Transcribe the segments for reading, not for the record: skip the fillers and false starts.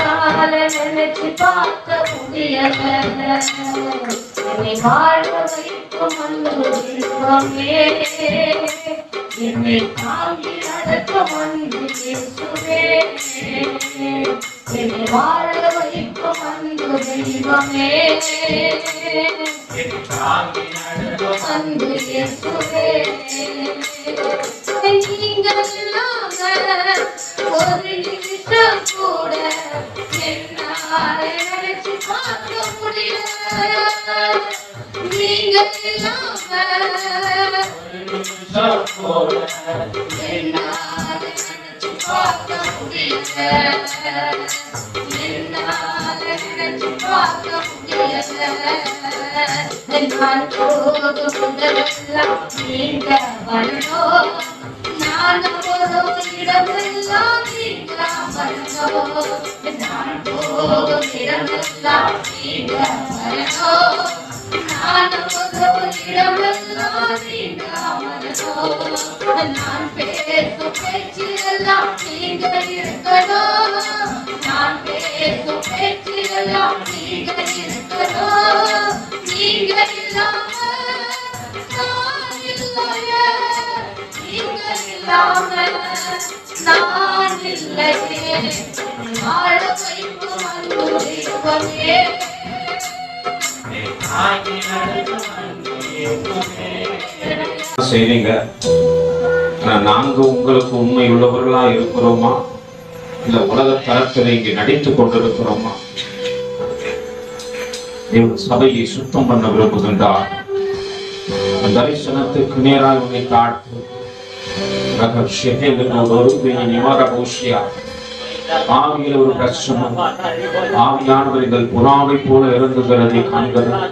நினைச்சு பார்க்க முடியல. என்னை வாழ வைக்கும் அன்பு தெய்வமே, என்னை தாங்கி நடக்கும் அன்பு இயேசுவே, என்னை வாழ வைக்கும் அன்பு தெய்வமே, அன்பு இயேசுவே. நீங்கள் ஒரு நிமிஷம் கூட என்னால் நினைச்சு பார்க்க முடியல. நீங்கள் என்னால் நினைச்சு பார்க்க முடியல. என்னால் நினைச்சு பார்க்க முடியல. நான் போகும் இடமெல்லாம் நீங்க வரணும். நான் போகும் இடமெல்லாம் நீங்க வரணும். நான் போகும் இடமெல்லாம் நீங்க வரணும். நான் போகும் இடமெல்லாம் நீங்க வரணும். நான் பேசும் பேச்சிலெல்லாம் நீங்க இருக்கணும். நான் பேசும் பேச்சிலெல்லாம் நீங்க இருக்கணும். நீங்க இல்லாம நான் இல்லையே, நீங்க இல்லாம நான் இல்லையே. வாழ வைக்கும் அன்பு தெய்வமே, செய்றீங்க. நாங்க உங்களுக்கு உண்மை உள்ளவர்களா இருக்கிறோமா, இல்ல உலக தரத்தில் இங்கே நடித்துக் கொண்டிருக்கிறோமா? சபையை சுத்தம் பண்ண விரும்புகின்றார். தரிசனத்துக்கு நேராக உன்னை தாழ்த்து ஆவியில் ஒரு கஷ்டம். ஆவியானவர்கள் புறாவை போல இறங்குகிறதை காண்கிறார்.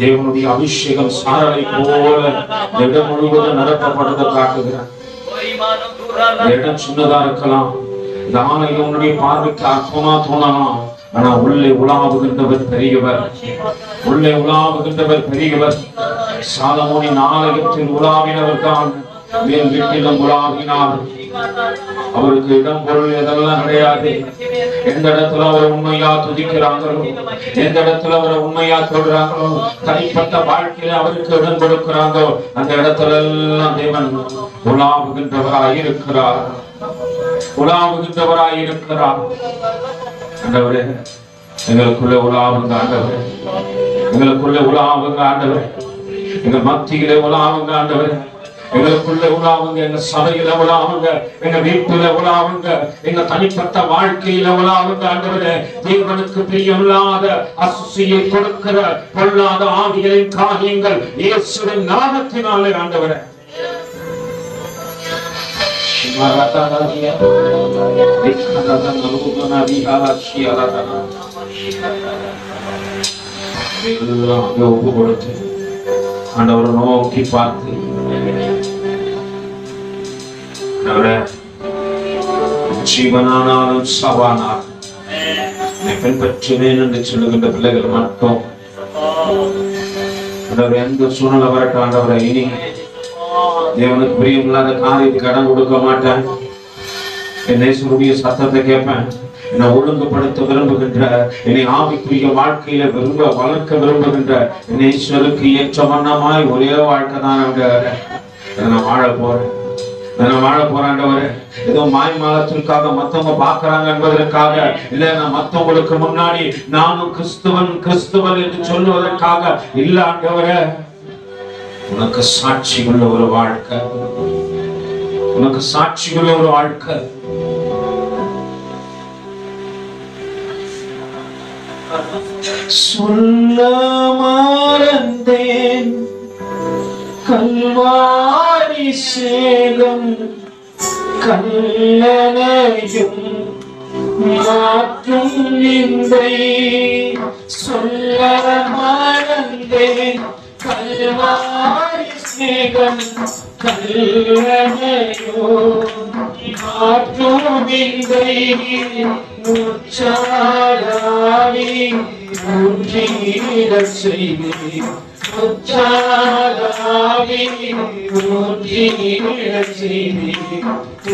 தேவனுடைய அபிஷேகம் சாரலை போல இடம் முழுவதும் நிரப்பப்படுவதை காட்டுகிறார். இடம் சின்னதா இருக்கலாம், இந்த ஆலயம் உன்னுடைய பார்வைக்கு அற்பமா தோணலாம். ஆனா உள்ளே உலாவுகின்றவர் பெரியவர், உள்ளே உலாவுகின்றவர் பெரியவர். சாலமோனின் ஆலயத்தில் உலாவினவர் தான் மேல் வீட்டிலும் உலாவினார். அவருக்கு இடம் பொருள் எதெல்லாம் கிடையாது. எந்த இடத்துல அவரை உண்மையா துதிக்கிறாங்களோ, எந்த இடத்துல அவரை உண்மையா சொல்றாங்களோ, தனிப்பட்ட வாழ்க்கையில அவருக்கு இடம் கொடுக்கிறாங்களோ, அந்த இடத்துல எல்லாம் தேவன் உலாவுகின்றவராய் இருக்கிறார், உலாவுகின்றவராய் இருக்கிறார். ஆண்டவரே, எங்களுக்குள்ள உலாவுங்க ஆண்டவரே, எங்களுக்குள்ள உலாவுங்க ஆண்டவரே, எங்க மத்தியில உலாவுங்க ஆண்டவரே, எங்களுக்குள்ள உலாவுங்க, எங்க சபையில உலாவுங்க, எங்க வீட்டுல உலாவுங்க, எங்க தனிப்பட்ட வாழ்க்கையில உலாவுங்க ஆண்டவரே. தேவனுக்கு பிரியமில்லாத அசுசியை கொடுக்கிற பொல்லாத ஆவிகளின் காரியங்கள் இயேசுவின் நாமத்தினாலே ஆண்டவரே ஒப்பு கொடுத்து ஆண்டவரை நோக்கி பார்த்து, ஜீவனானாலும் சவானாலும் பின்பற்றுவேன் என்று சொல்லுகின்ற பிள்ளைகள் மட்டும் எந்த சூழ்நிலை வரட்டும் ஆண்டவரை, இனி தேவனுக்கு பிரியமில்லாத காரியத்துக்கு இடம் கொடுக்க மாட்டேன். என் நேசருடைய சத்தத்தை கேட்பேன். என்னை ஒழுங்குபடுத்த விரும்புகின்ற, என்னை ஆவிக்குரிய வாழ்க்கையில வளர்க்க விரும்புகின்ற நேசருக்கு ஏற்ற வண்ணமாய் ஒரே வாழ்க்கை தான் நான் வாழ போறேன். நான் வாழ போறாண்டவரே. ஏதோ மாய்மாலத்திற்காக மத்தவங்க பாக்குறாங்க என்பதற்காக இல்ல, நான் மத்தவங்களுக்கு முன்னாடி நானும் கிறிஸ்துவன் என்று சொல்லுவதற்காக இல்ல ஆண்டவரே. உனக்கு சாட்சி உள்ள ஒரு வாழ்க்கை, உனக்கு சாட்சி உள்ள ஒரு வாழ்க்கை. சொல்ல மறந்தேன் கல்வாரி சேகம் கல்லனையும் மாற்றும் நிந்தை. சொல்ல மறந்தேன் கல்வாரி சேகம் கல்லனையோ மாற்றும் நிந்தை. முச்சாடாவி ஊற்றிடச் செய்தீர் உற்சாகமாவி ஊற்றிடச் செய்தீர்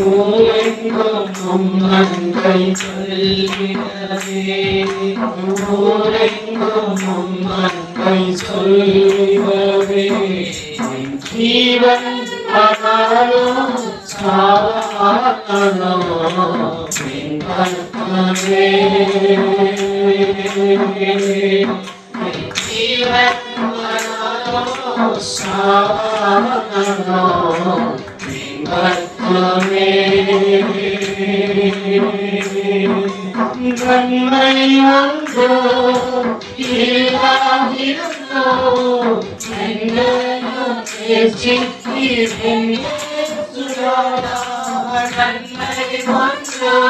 ஊரெங்கும் நன்மை சொல்கிறதே ஊரெங்கும் நன்மை சொல்கிறதே ஜீவன் ஆனாலும் சாவானாலும் ஜீவன் ஆனாலும் சாவானாலும் நன்மை ஒன்றோ இல்லாதிருந்தோ நன்மை ஒன்றோ இல்லாதிருந்தோ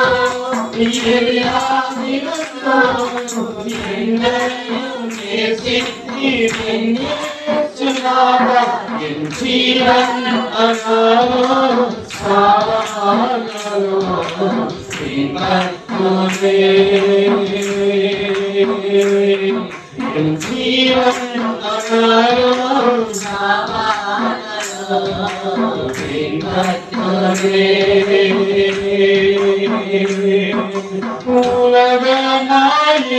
என் ஜீவன் ஆனாலும் சாவானாலும் என் ஜீவன் ஆனாலும் சாவானாலும் உலகமாயி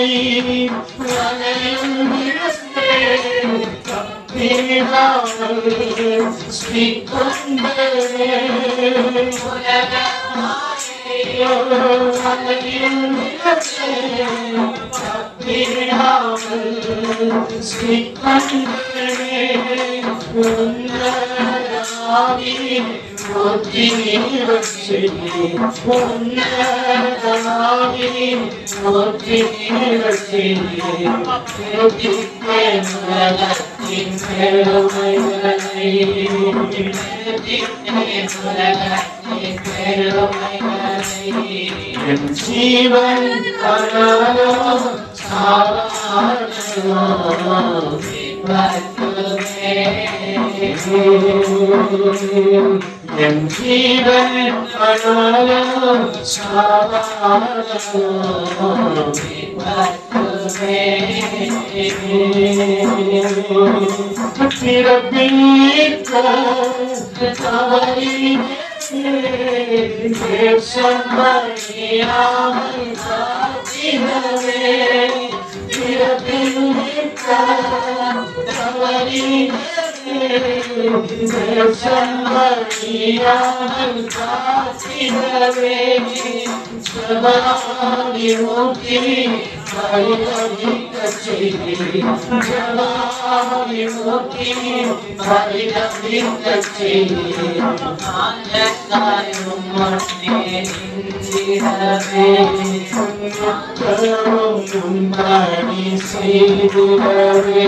என் ஜீவன் ஆனாலும் சாவானாலும் என் ஜீவன் ஆனாலும் சாவானாலும்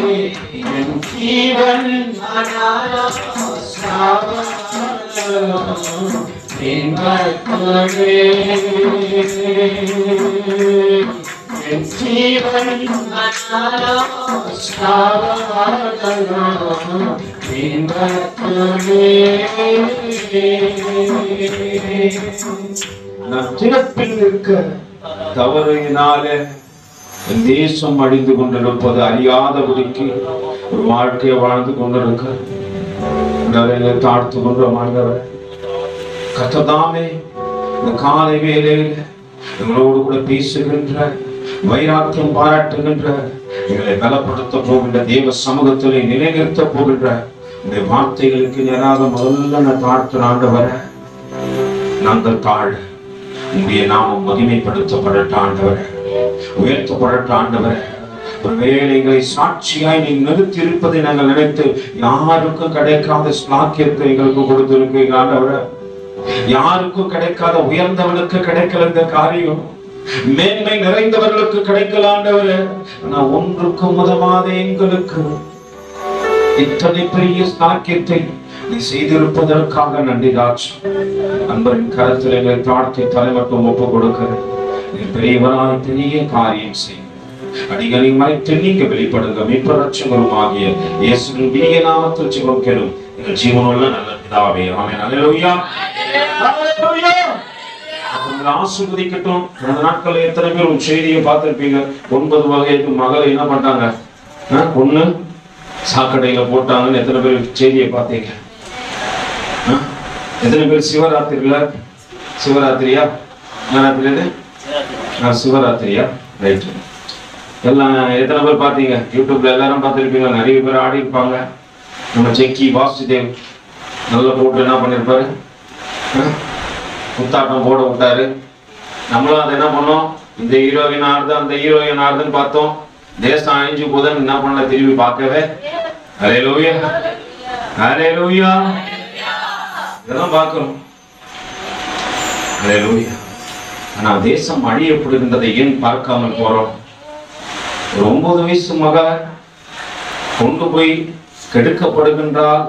என் ஜீவன் ஆனாலும் சாவானாலும் என் ஜீவன் ஆனாலும் சாவானாலும் நான் திறப்பில் இருக்க தவறினாலே தேசம் அழிந்து கொண்டிருப்பது அறியாதபடிக்கு ஒரு வாழ்க்கையை வாழ்ந்து கொண்டிருக்க தாழ்த்து கொண்ட மாண்டவர் கர்த்ததாமே இந்த காலை வேளையில எங்களோடு கூட பேசுகின்ற வைராக்கியம் பாராட்டுகின்ற எங்களை பலப்படுத்த போகின்ற தேவ சமூகத்திலே நிலைநிறுத்த போகின்ற இந்த வார்த்தைகளுக்கு நேராக முதல்ல நான் தாழ்த்து ஆண்டவர நாங்கள் தாழ் உங்களுடைய நாமம் மகிமைப்படுத்தப்படட்ட ஆண்டவர உயர்த்தப்படட்ட ஆண்டவர ஒரு வேலைகளை சாட்சியாய் நீ நிறுத்தி இருப்பதை நாங்கள் நினைத்து யாருக்கும் கிடைக்காத ஸ்லாக்கியத்தை எங்களுக்கு கொடுத்திருக்கீங்க ஆண்டவர யாருக்கும் கிடைக்காத உயர்ந்தவனுக்கு கிடைக்கல இந்த காரியம் மேன்மை நிறைந்தவர்களுக்கு கிடைக்கல ஆண்டவர நான் ஒன்றுக்கும் உதவாத எங்களுக்கு இத்தனை பெரிய ஸ்லாக்கியத்தை நீ செய்திருப்பதற்காக நன்றி ராஜ் அன்பரின் கருத்தில் எங்களை தாழ்த்தி தலைமட்டம் ஒப்பு கொடுக்கிறேன் நீ பெரியவராய் பெரிய காரியம் செய்ய அடிகளை மறைத்து நீங்க வெளிப்படுங்க மீட்பரட்சகருமாகிய இயேசுவின் இனிய நாமத்தில் ஜெபம் கேளும் எங்கள் ஜீவனுள்ள நல்ல பிதாவே ஆமென். அல்லேலூயா. அல்லேலூயா. உங்களை ஆசீர்வதிக்கட்டும். அந்த நாட்களில் எத்தனை பேர் ஒரு செய்தியை பார்த்திருப்பீங்க. 9 வயது மகளை என்ன பண்ணாங்க, ஒண்ணு சாக்கடையில போட்டாங்கன்னு எத்தனை பேர் செய்தியை பார்த்தீங்க? எத்தனை பேர் சிவராத்திரியா சிவராத்திரியா ரைட் எல்லாம் எத்தனை பேர் பார்த்தீங்க? யூடியூப்ல எல்லாரும் பார்த்துருப்பீங்க. நிறைய பேர் ஆடி இருப்பாங்க. நம்ம செக்கி வாசுதேவ் நல்ல போட்டு என்ன பண்ணிருப்பாரு, குத்தாட்டம் போட விட்டாரு. நம்மளும் அதை என்ன பண்ணோம், இந்த ஹீரோயின் ஆடுது அந்த ஹீரோயின் ஆடுதுன்னு பார்த்தோம். தேசம் அழிஞ்சு போதுன்னு என்ன பண்ண திரும்பி பார்க்கவே. ஹல்லேலூயா ஹல்லேலூயா இதெல்லாம் பார்க்கிறோம். ஹல்லேலூயா. ஆனா தேசம் அழியப்படுகின்றதை ஏன் பார்க்காமல் போறோம்? ஒரு 9 வயசு மக கொண்டு போய் கெடுக்கப்படுகின்றால்.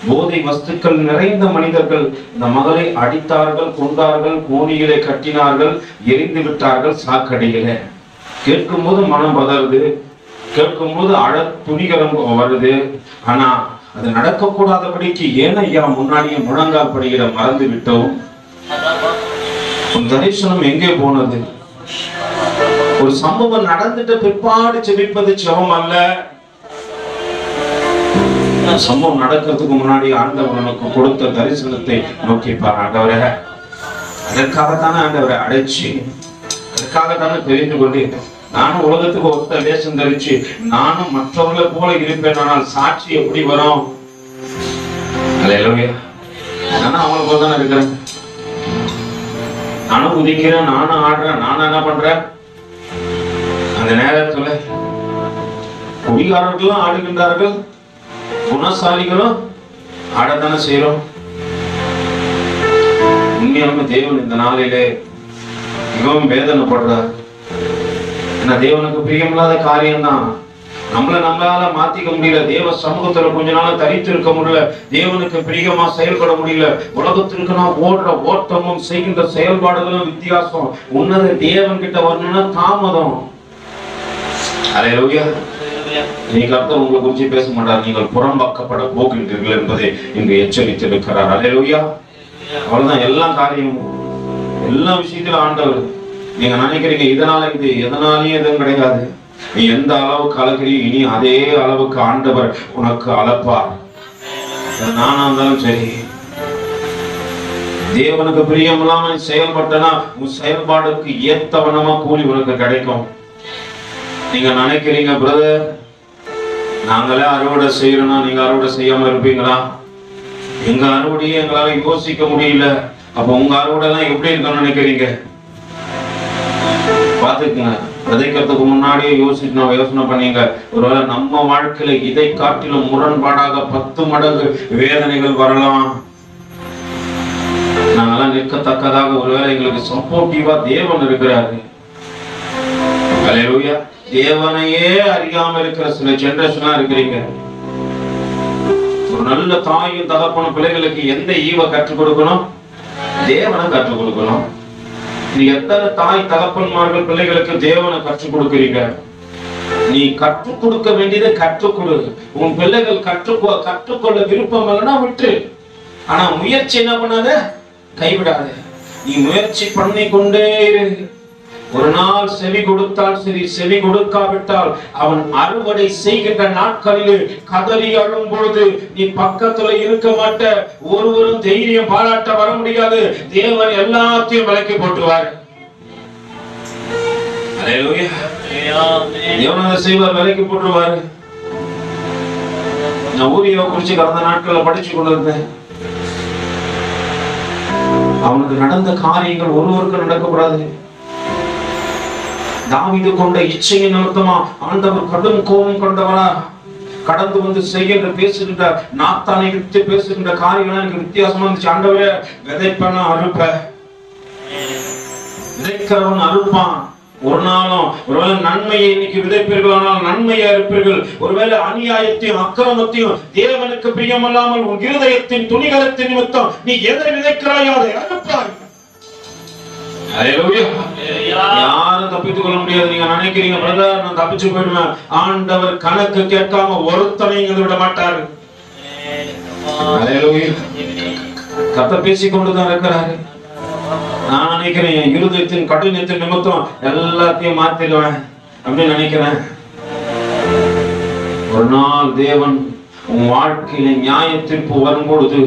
போதை வஸ்துக்கள் நிறைந்த மனிதர்கள் இந்த மகளை அடித்தார்கள், கொண்டார்கள், கோணிகளை கட்டினார்கள், எரிந்து விட்டார்கள் சாக்கடையில. கேட்கும் போது மனம் பதறுது, கேட்கும் போது துணிகரம் வருது. ஆனா அது நடக்கக்கூடாதபடிக்கு ஏன் ஐயா முன்னாடியே முழங்கால் படிக்கிற மறந்து விட்டோம்? தரிசனம் எங்கே போனது? ஒரு சம்பவம் நடந்துட்டு பிற்பாடு செபிப்பது செபம் அல்ல. சம்பவம் நடக்கிறதுக்கு முன்னாடி ஆண்டவர் நமக்கு கொடுத்த தரிசனத்தை நோக்கி பாரு. ஆண்டவரே, அதற்காகத்தானே ஆண்டவரை அடைச்சு, அதற்காகத்தானே தெரிந்து கொண்டு நானும் உலகத்துக்கு ஒத்த வேஷம் தரிச்சு நானும் மற்றவர்களை போல இருப்பேன். ஆனால் சாட்சி எப்படி வரும்? அல்லேலூயா. நானும் அவங்கள போல தானே இருக்கிறேன். நானும் குதிக்கிறேன், நானும் ஆடுறேன், நானும் என்ன பண்றேன். அந்த நேரத்துல குடிகாரர்களும் ஆடுகின்றார்கள், குணசாலிகளும் ஆடத்தானே செய்யறோம். உண்மையாலுமே தேவன் இந்த நாளிலே மிகவும் வேதனைப்படுறார். ஏன்னா தேவனுக்கு பிரியமில்லாத காரியம்தான். நம்மளால மாத்திக்க முடியல. தேவ சமூகத்துல கொஞ்ச நாள் தரித்து இருக்க முடியல. தேவனுக்கு பிரியமா செயல்பட முடியல. உலகத்திற்கு நான் ஓடுற ஓட்டமும் செய்கின்ற செயல்பாடுகளும் வித்தியாசம். உன்னத தேவன் கிட்ட வரணும்னா தாமதம். அல்லேலூயா. நீ கர்த்தர் உங்களை குறித்து பேச மாட்டார். நீங்கள் புறம்பாக்கப்பட போகின்றீர்கள் என்பதை இங்கு எச்சரித்திருக்கிறார். அல்லேலூயா. அவ்வளவுதான். எல்லா காரியமும் எல்லா விஷயத்திலும் ஆண்டவர். நீங்க நினைக்கிறீங்க இதனால இது, எதனாலையும் எதுவும் கிடையாது. நீ எந்த அளவுக்கு அழகிறீ, இனி அதே அளவுக்கு ஆண்டவர் உனக்கு அளப்பார். நானா இருந்தாலும் சரி, தேவனுக்கு பிரியமில்லாம செயல்பட்டனா உன் செயல்பாடுக்கு ஏத்தவனமா கூலி உனக்கு கிடைக்கும். நீங்க நினைக்கிறீங்க பிரதர், நாங்களே அறுவடை செய்யறோம்னா நீங்க அறுவடை செய்யாம இருப்பீங்களா? எங்க அறுவடையே எங்களால யோசிக்க முடியல. அப்ப உங்க அறுவடை எல்லாம் எப்படி இருக்குன்னு நினைக்கிறீங்க? பாத்துக்கங்க. விதைக்கிறதுக்கு முன்னாடியே யோசனை பண்ணீங்க. ஒருவேளை நம்ம வாழ்க்கையில இதை காட்டிலும் முரண்பாடாக 10 மடங்கு வேதனைகள் வரலாம். நாங்கெல்லாம் நிற்கத்தக்கதாக ஒருவேளை எங்களுக்கு சப்போர்ட்டிவா தேவன் இருக்கிறாரு. அல்லேலூயா. தேவனையே அறியாம இருக்கிற சில ஜெனரேஷனா இருக்கிறீங்க. ஒரு நல்ல தாயும் தகப்பனும் பிள்ளைகளுக்கு எந்த ஈவை கற்றுக் கொடுக்கணும்? தேவனை கற்றுக் கொடுக்கணும். நீ எத்தனை தாய் தகப்பன்மார்கள் பிள்ளைகளுக்கு தேவனை கற்றுக் கொடுக்கிறீங்க? நீ கற்றுக் கொடுக்க வேண்டியதை கற்றுக் கொடு. உன் பிள்ளைகள் கற்றுக்கொள்ள விருப்பம் இல்லைன்னா விட்டு. ஆனா முயற்சி என்ன பண்ணாத, கைவிடாத. நீ முயற்சி பண்ணி கொண்டே இரு. ஒரு நாள் செவி கொடுத்தால் சரி, செவி கொடுக்காவிட்டால் அவன் அறுவடை செய்கின்ற நாட்களில் கதறி அழும் பொழுது நீ பக்கத்துல இருக்க மாட்ட. ஒருவரும் தைரியம் பாராட்ட வர முடியாது. தேவன் எல்லாத்தையும் விலக்கி போட்டுவார். அல்லேலூயா. தேவன் அதை செய்வார், விலக்கி போட்டுருவாரு. நான் ஊரியாவை குறிச்சு கடந்த நாட்கள்ல படிச்சு கொண்டிருந்தேன். அவனுக்கு நடந்த காரியங்கள் ஒருவருக்கு நடக்கக்கூடாது. தாவீது கொண்ட இச்சையின் நிமித்தமா ஆண்டவர் கடும் கோபம் கொண்டவரா கடந்து வந்து செய்கின்ற பேசுகின்ற நாத்தானை விட்டு பேசுகின்ற காரியங்கள் எனக்கு வித்தியாசமா இருந்துச்சு. ஆண்டவரே, விதைப்பன அறுப்ப, விதைக்கிறவன் அறுப்பான். ஒரு நாளும் ஒருவேளை நன்மையை இன்னைக்கு விதைப்பீர்களானால் நன்மையை அறுப்பீர்கள். ஒருவேளை அநியாயத்தையும் அக்கிரமத்தையும் தேவனுக்கு பிரியமல்லாமல் உன் இருதயத்தின் துணிகரத்தின் நிமித்தம் நீ எதை விதைக்கிறாயோ அதை அறுப்பாய். யாரும் தப்பித்துக் கொள்ள முடியாது. நீங்க நினைக்கிறீங்க பிரதர் நான் தப்பிச்சு போயிடுவேன், ஆண்டவர் கணக்கு கேட்காம ஒருத்தனையும் விட மாட்டாரு. கர்த்தர் பேசிக் கொண்டுதான் இருக்கிறாரு. நான் நினைக்கிறேன் என் இருதயத்தின் கடினத்தின் நிமித்தம் எல்லாத்தையும் மாத்திடுவேன் அப்படின்னு நினைக்கிறேன். ஒரு நாள் தேவன் உன் வாழ்க்கையில நியாய தீர்ப்பு வரும்பொழுது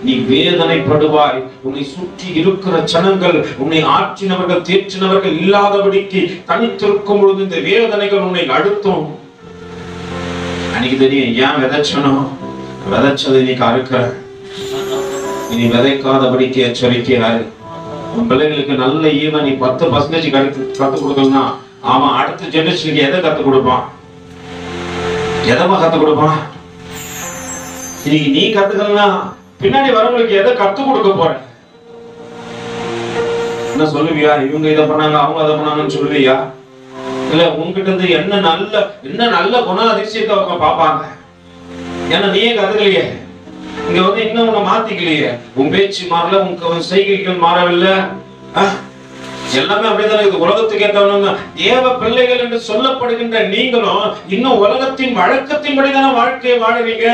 நீ வேதனைப்படுவாய். உன்னை சுற்றி இருக்கிற ஜனங்கள், உன்னை ஆற்றினவர்கள் தேற்றினவர்கள் இல்லாதபடிக்கு தனித்திருக்கும் பொழுது இந்த வேதனைகள் உன்னை அழுத்தும். அன்னைக்கு தெரியும் ஏன் விதைச்சனும், விதைச்சதை இன்னைக்கு அறுக்கிற. இனி விதைக்காதபடிக்கு எச்சரிக்கையாரு. உன் பிள்ளைகளுக்கு நல்ல ஈவன் நீ 10% கற்றுக் கொடுக்கணும்னா அவன் அடுத்த ஜெனரேஷனுக்கு எதை கற்றுக் கொடுப்பான்? எதமா கற்றுக் கொடுப்பான்? இன்னைக்கு நீ கத்துக்கலன்னா பின்னாடி வரவங்களுக்கு எதை கற்றுக் கொடுக்க போற? என்ன சொல்லுவியா? இவங்க இதை பண்ணாங்க, அவங்க அதை பண்ணாங்கன்னு சொல்லுவியா? இல்ல உங்ககிட்ட இருந்து என்ன நல்ல குணாதிசயத்தை அவங்க பார்ப்பாங்க. ஏன்னா நீயே கத்துக்கலையே, இங்க வந்து இன்னும் உன்னை மாத்திக்கலையே, உன் பேச்சு மாறல, உன் செய்கைகள் மாறவில்லை, எல்லாமே அப்படிதான் இது. உலகத்துக்கு ஏற்றவங்க தேவ பிள்ளைகள் என்று சொல்லப்படுகின்ற நீங்களும் இன்னும் உலகத்தின் வழக்கத்தின்படிதான வாழ்க்கையை வாழுவீங்க.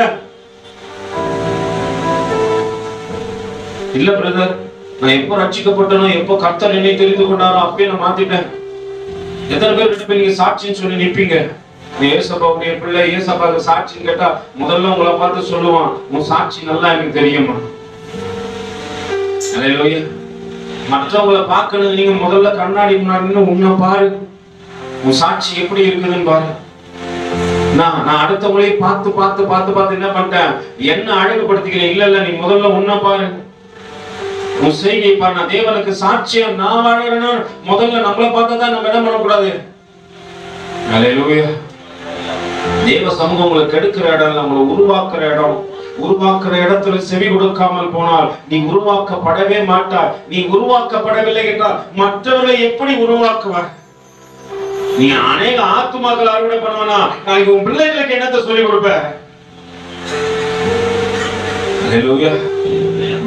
இல்ல பிரதர், நான் எப்போ ரட்சிக்கப்பட்டனோ, எப்போ கர்த்தர் என்னை தெரிந்து கொண்டாரோ அப்பயே நான் மாத்திட்டேன். எத்தனை பேர் நீங்க சாட்சின்னு சொல்லி நிப்பீங்க? ஏசப்பாவுடைய பிள்ளை, ஏசப்பாவுக்கு சாட்சின்னு கேட்டா முதல்ல உங்களை பார்த்து சொல்லுவான், உன் சாட்சி நல்லா எனக்கு தெரியுமா. அல்லேலூயா. மற்றவங்களை பார்க்கணும், நீங்க முதல்ல கண்ணாடி முன்னாடி உன்னை பாரு, உன் சாட்சி எப்படி இருக்குதுன்னு பாரு. நான் அடுத்தவங்களையும் பார்த்து பார்த்து பார்த்து பார்த்து என்ன பண்ணிட்டேன், என்ன அழகுபடுத்திக்கிறேன். இல்ல நீ முதல்ல உன்னை பாரு, உன் செய்கை பாரு. நான் தேவனுக்கு சாட்சியா நான் வாழறேன்னா முதல்ல நம்மளை பார்த்தா நம்ம என்ன பண்ணக்கூடாது. அல்லேலூயா. தேவ சமூகம் உங்களை கெடுக்கிற இடம் இல்லை, உங்களை உருவாக்குற இடம். உருவாக்குற இடத்துல செவி கொடுக்காமல் போனால் நீ உருவாக்கப்படவே மாட்டாய். நீ உருவாக்கப்படவில்லை என்றால் மற்றவர்களை எப்படி உருவாக்குவார்? நீ அநேக ஆத்துமாக்கள் அறுவடை பண்ணுவனா, நாளைக்கு உன் பிள்ளைகளுக்கு என்னத்தை சொல்லிக் கொடுப்ப? அல்லேலூயா.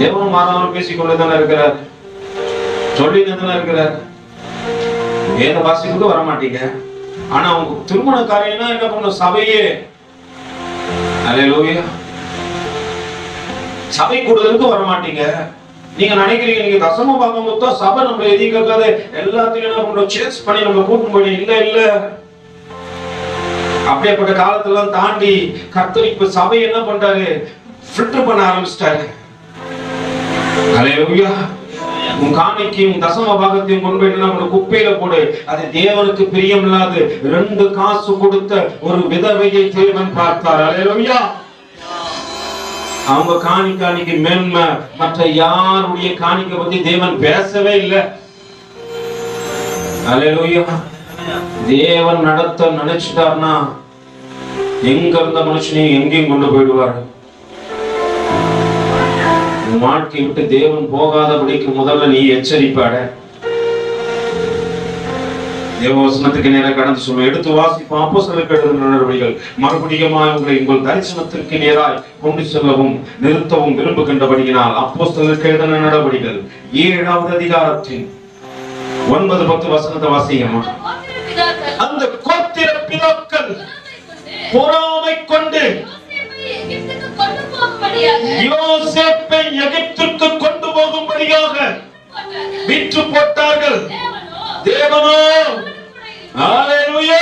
தேவனும் மாதாவும் பேசிக்கொண்டுதானே இருக்கிறார், சொல்லிதானே இருக்கிறார். வேத வாசிப்புக்கு வர மாட்டீங்க, ஆனா உங்க திருமண காரியம்னா என்ன பண்ணும்? சபையே. அல்லேலூயா. சபை கூடுதலுக்கு வர மாட்டீங்க. நீங்க நினைக்கிறீங்க நீங்க தசம பாகம் மொத்தம் சபை நம்ம எதையும் கேட்காது, எல்லாத்தையும் நம்ம சேஸ் பண்ணி நம்ம கூட்டும் போய். இல்ல அப்படியேப்பட்ட காலத்தெல்லாம் தாண்டி கர்த்தர் இப்ப சபை என்ன பண்றாரு? ஃபில்டர் பண்ண ஆரம்பிச்சிட்டாரு. அல்லேலூயா. உன் காணிக்கையும் தசம பாகத்தையும் கொண்டு போயிட்டு நம்ம குப்பையில போடு. அது தேவனுக்கு பிரியம் இல்லாது 2 காசு கொடுத்த ஒரு விதவையை தேவன் பார்த்தார். அல்லேலூயா. அவங்க காணிக்கு மேன்மை, மற்ற யாருடைய காணிக்கை பத்தி தேவன் பேசவே இல்லை. அல்லேலூயா. தேவன் நடத்த நினைச்சிட்டார்னா எங்க இருந்த மனுஷனையும் எங்கேயும் கொண்டு போயிடுவார். வாழ்க்கை விட்டு தேவன் போகாதபடிக்கு முதல்ல நீ எச்சரிப்பாட. தேவவசனத்துக்கு நேராக கடந்து சொல்லுவோம். எடுத்து வாசிப்போம். அப்போஸ்தலருக்கு எழுதின நடவடிக்கைகள் மறுபடியும் உங்களை உங்கள் தரிசனத்திற்கு நேராய் கொண்டு செல்லவும் நிறுத்தவும் விரும்புகின்றபடியினால் அப்போஸ்தலருக்கு எழுதின நடவடிக்கைகள் 7வது அதிகாரத்தின் 9-10 வசனத்தை வாசிக்கமா. அந்த கோத்திர பிதாக்கள் பொறாமை கொண்டு யோசேப்பை எகிப்திற்கு கொண்டு போகும்படியாக விற்று போட்டார்கள். தேவனோ அல்லேலூயா.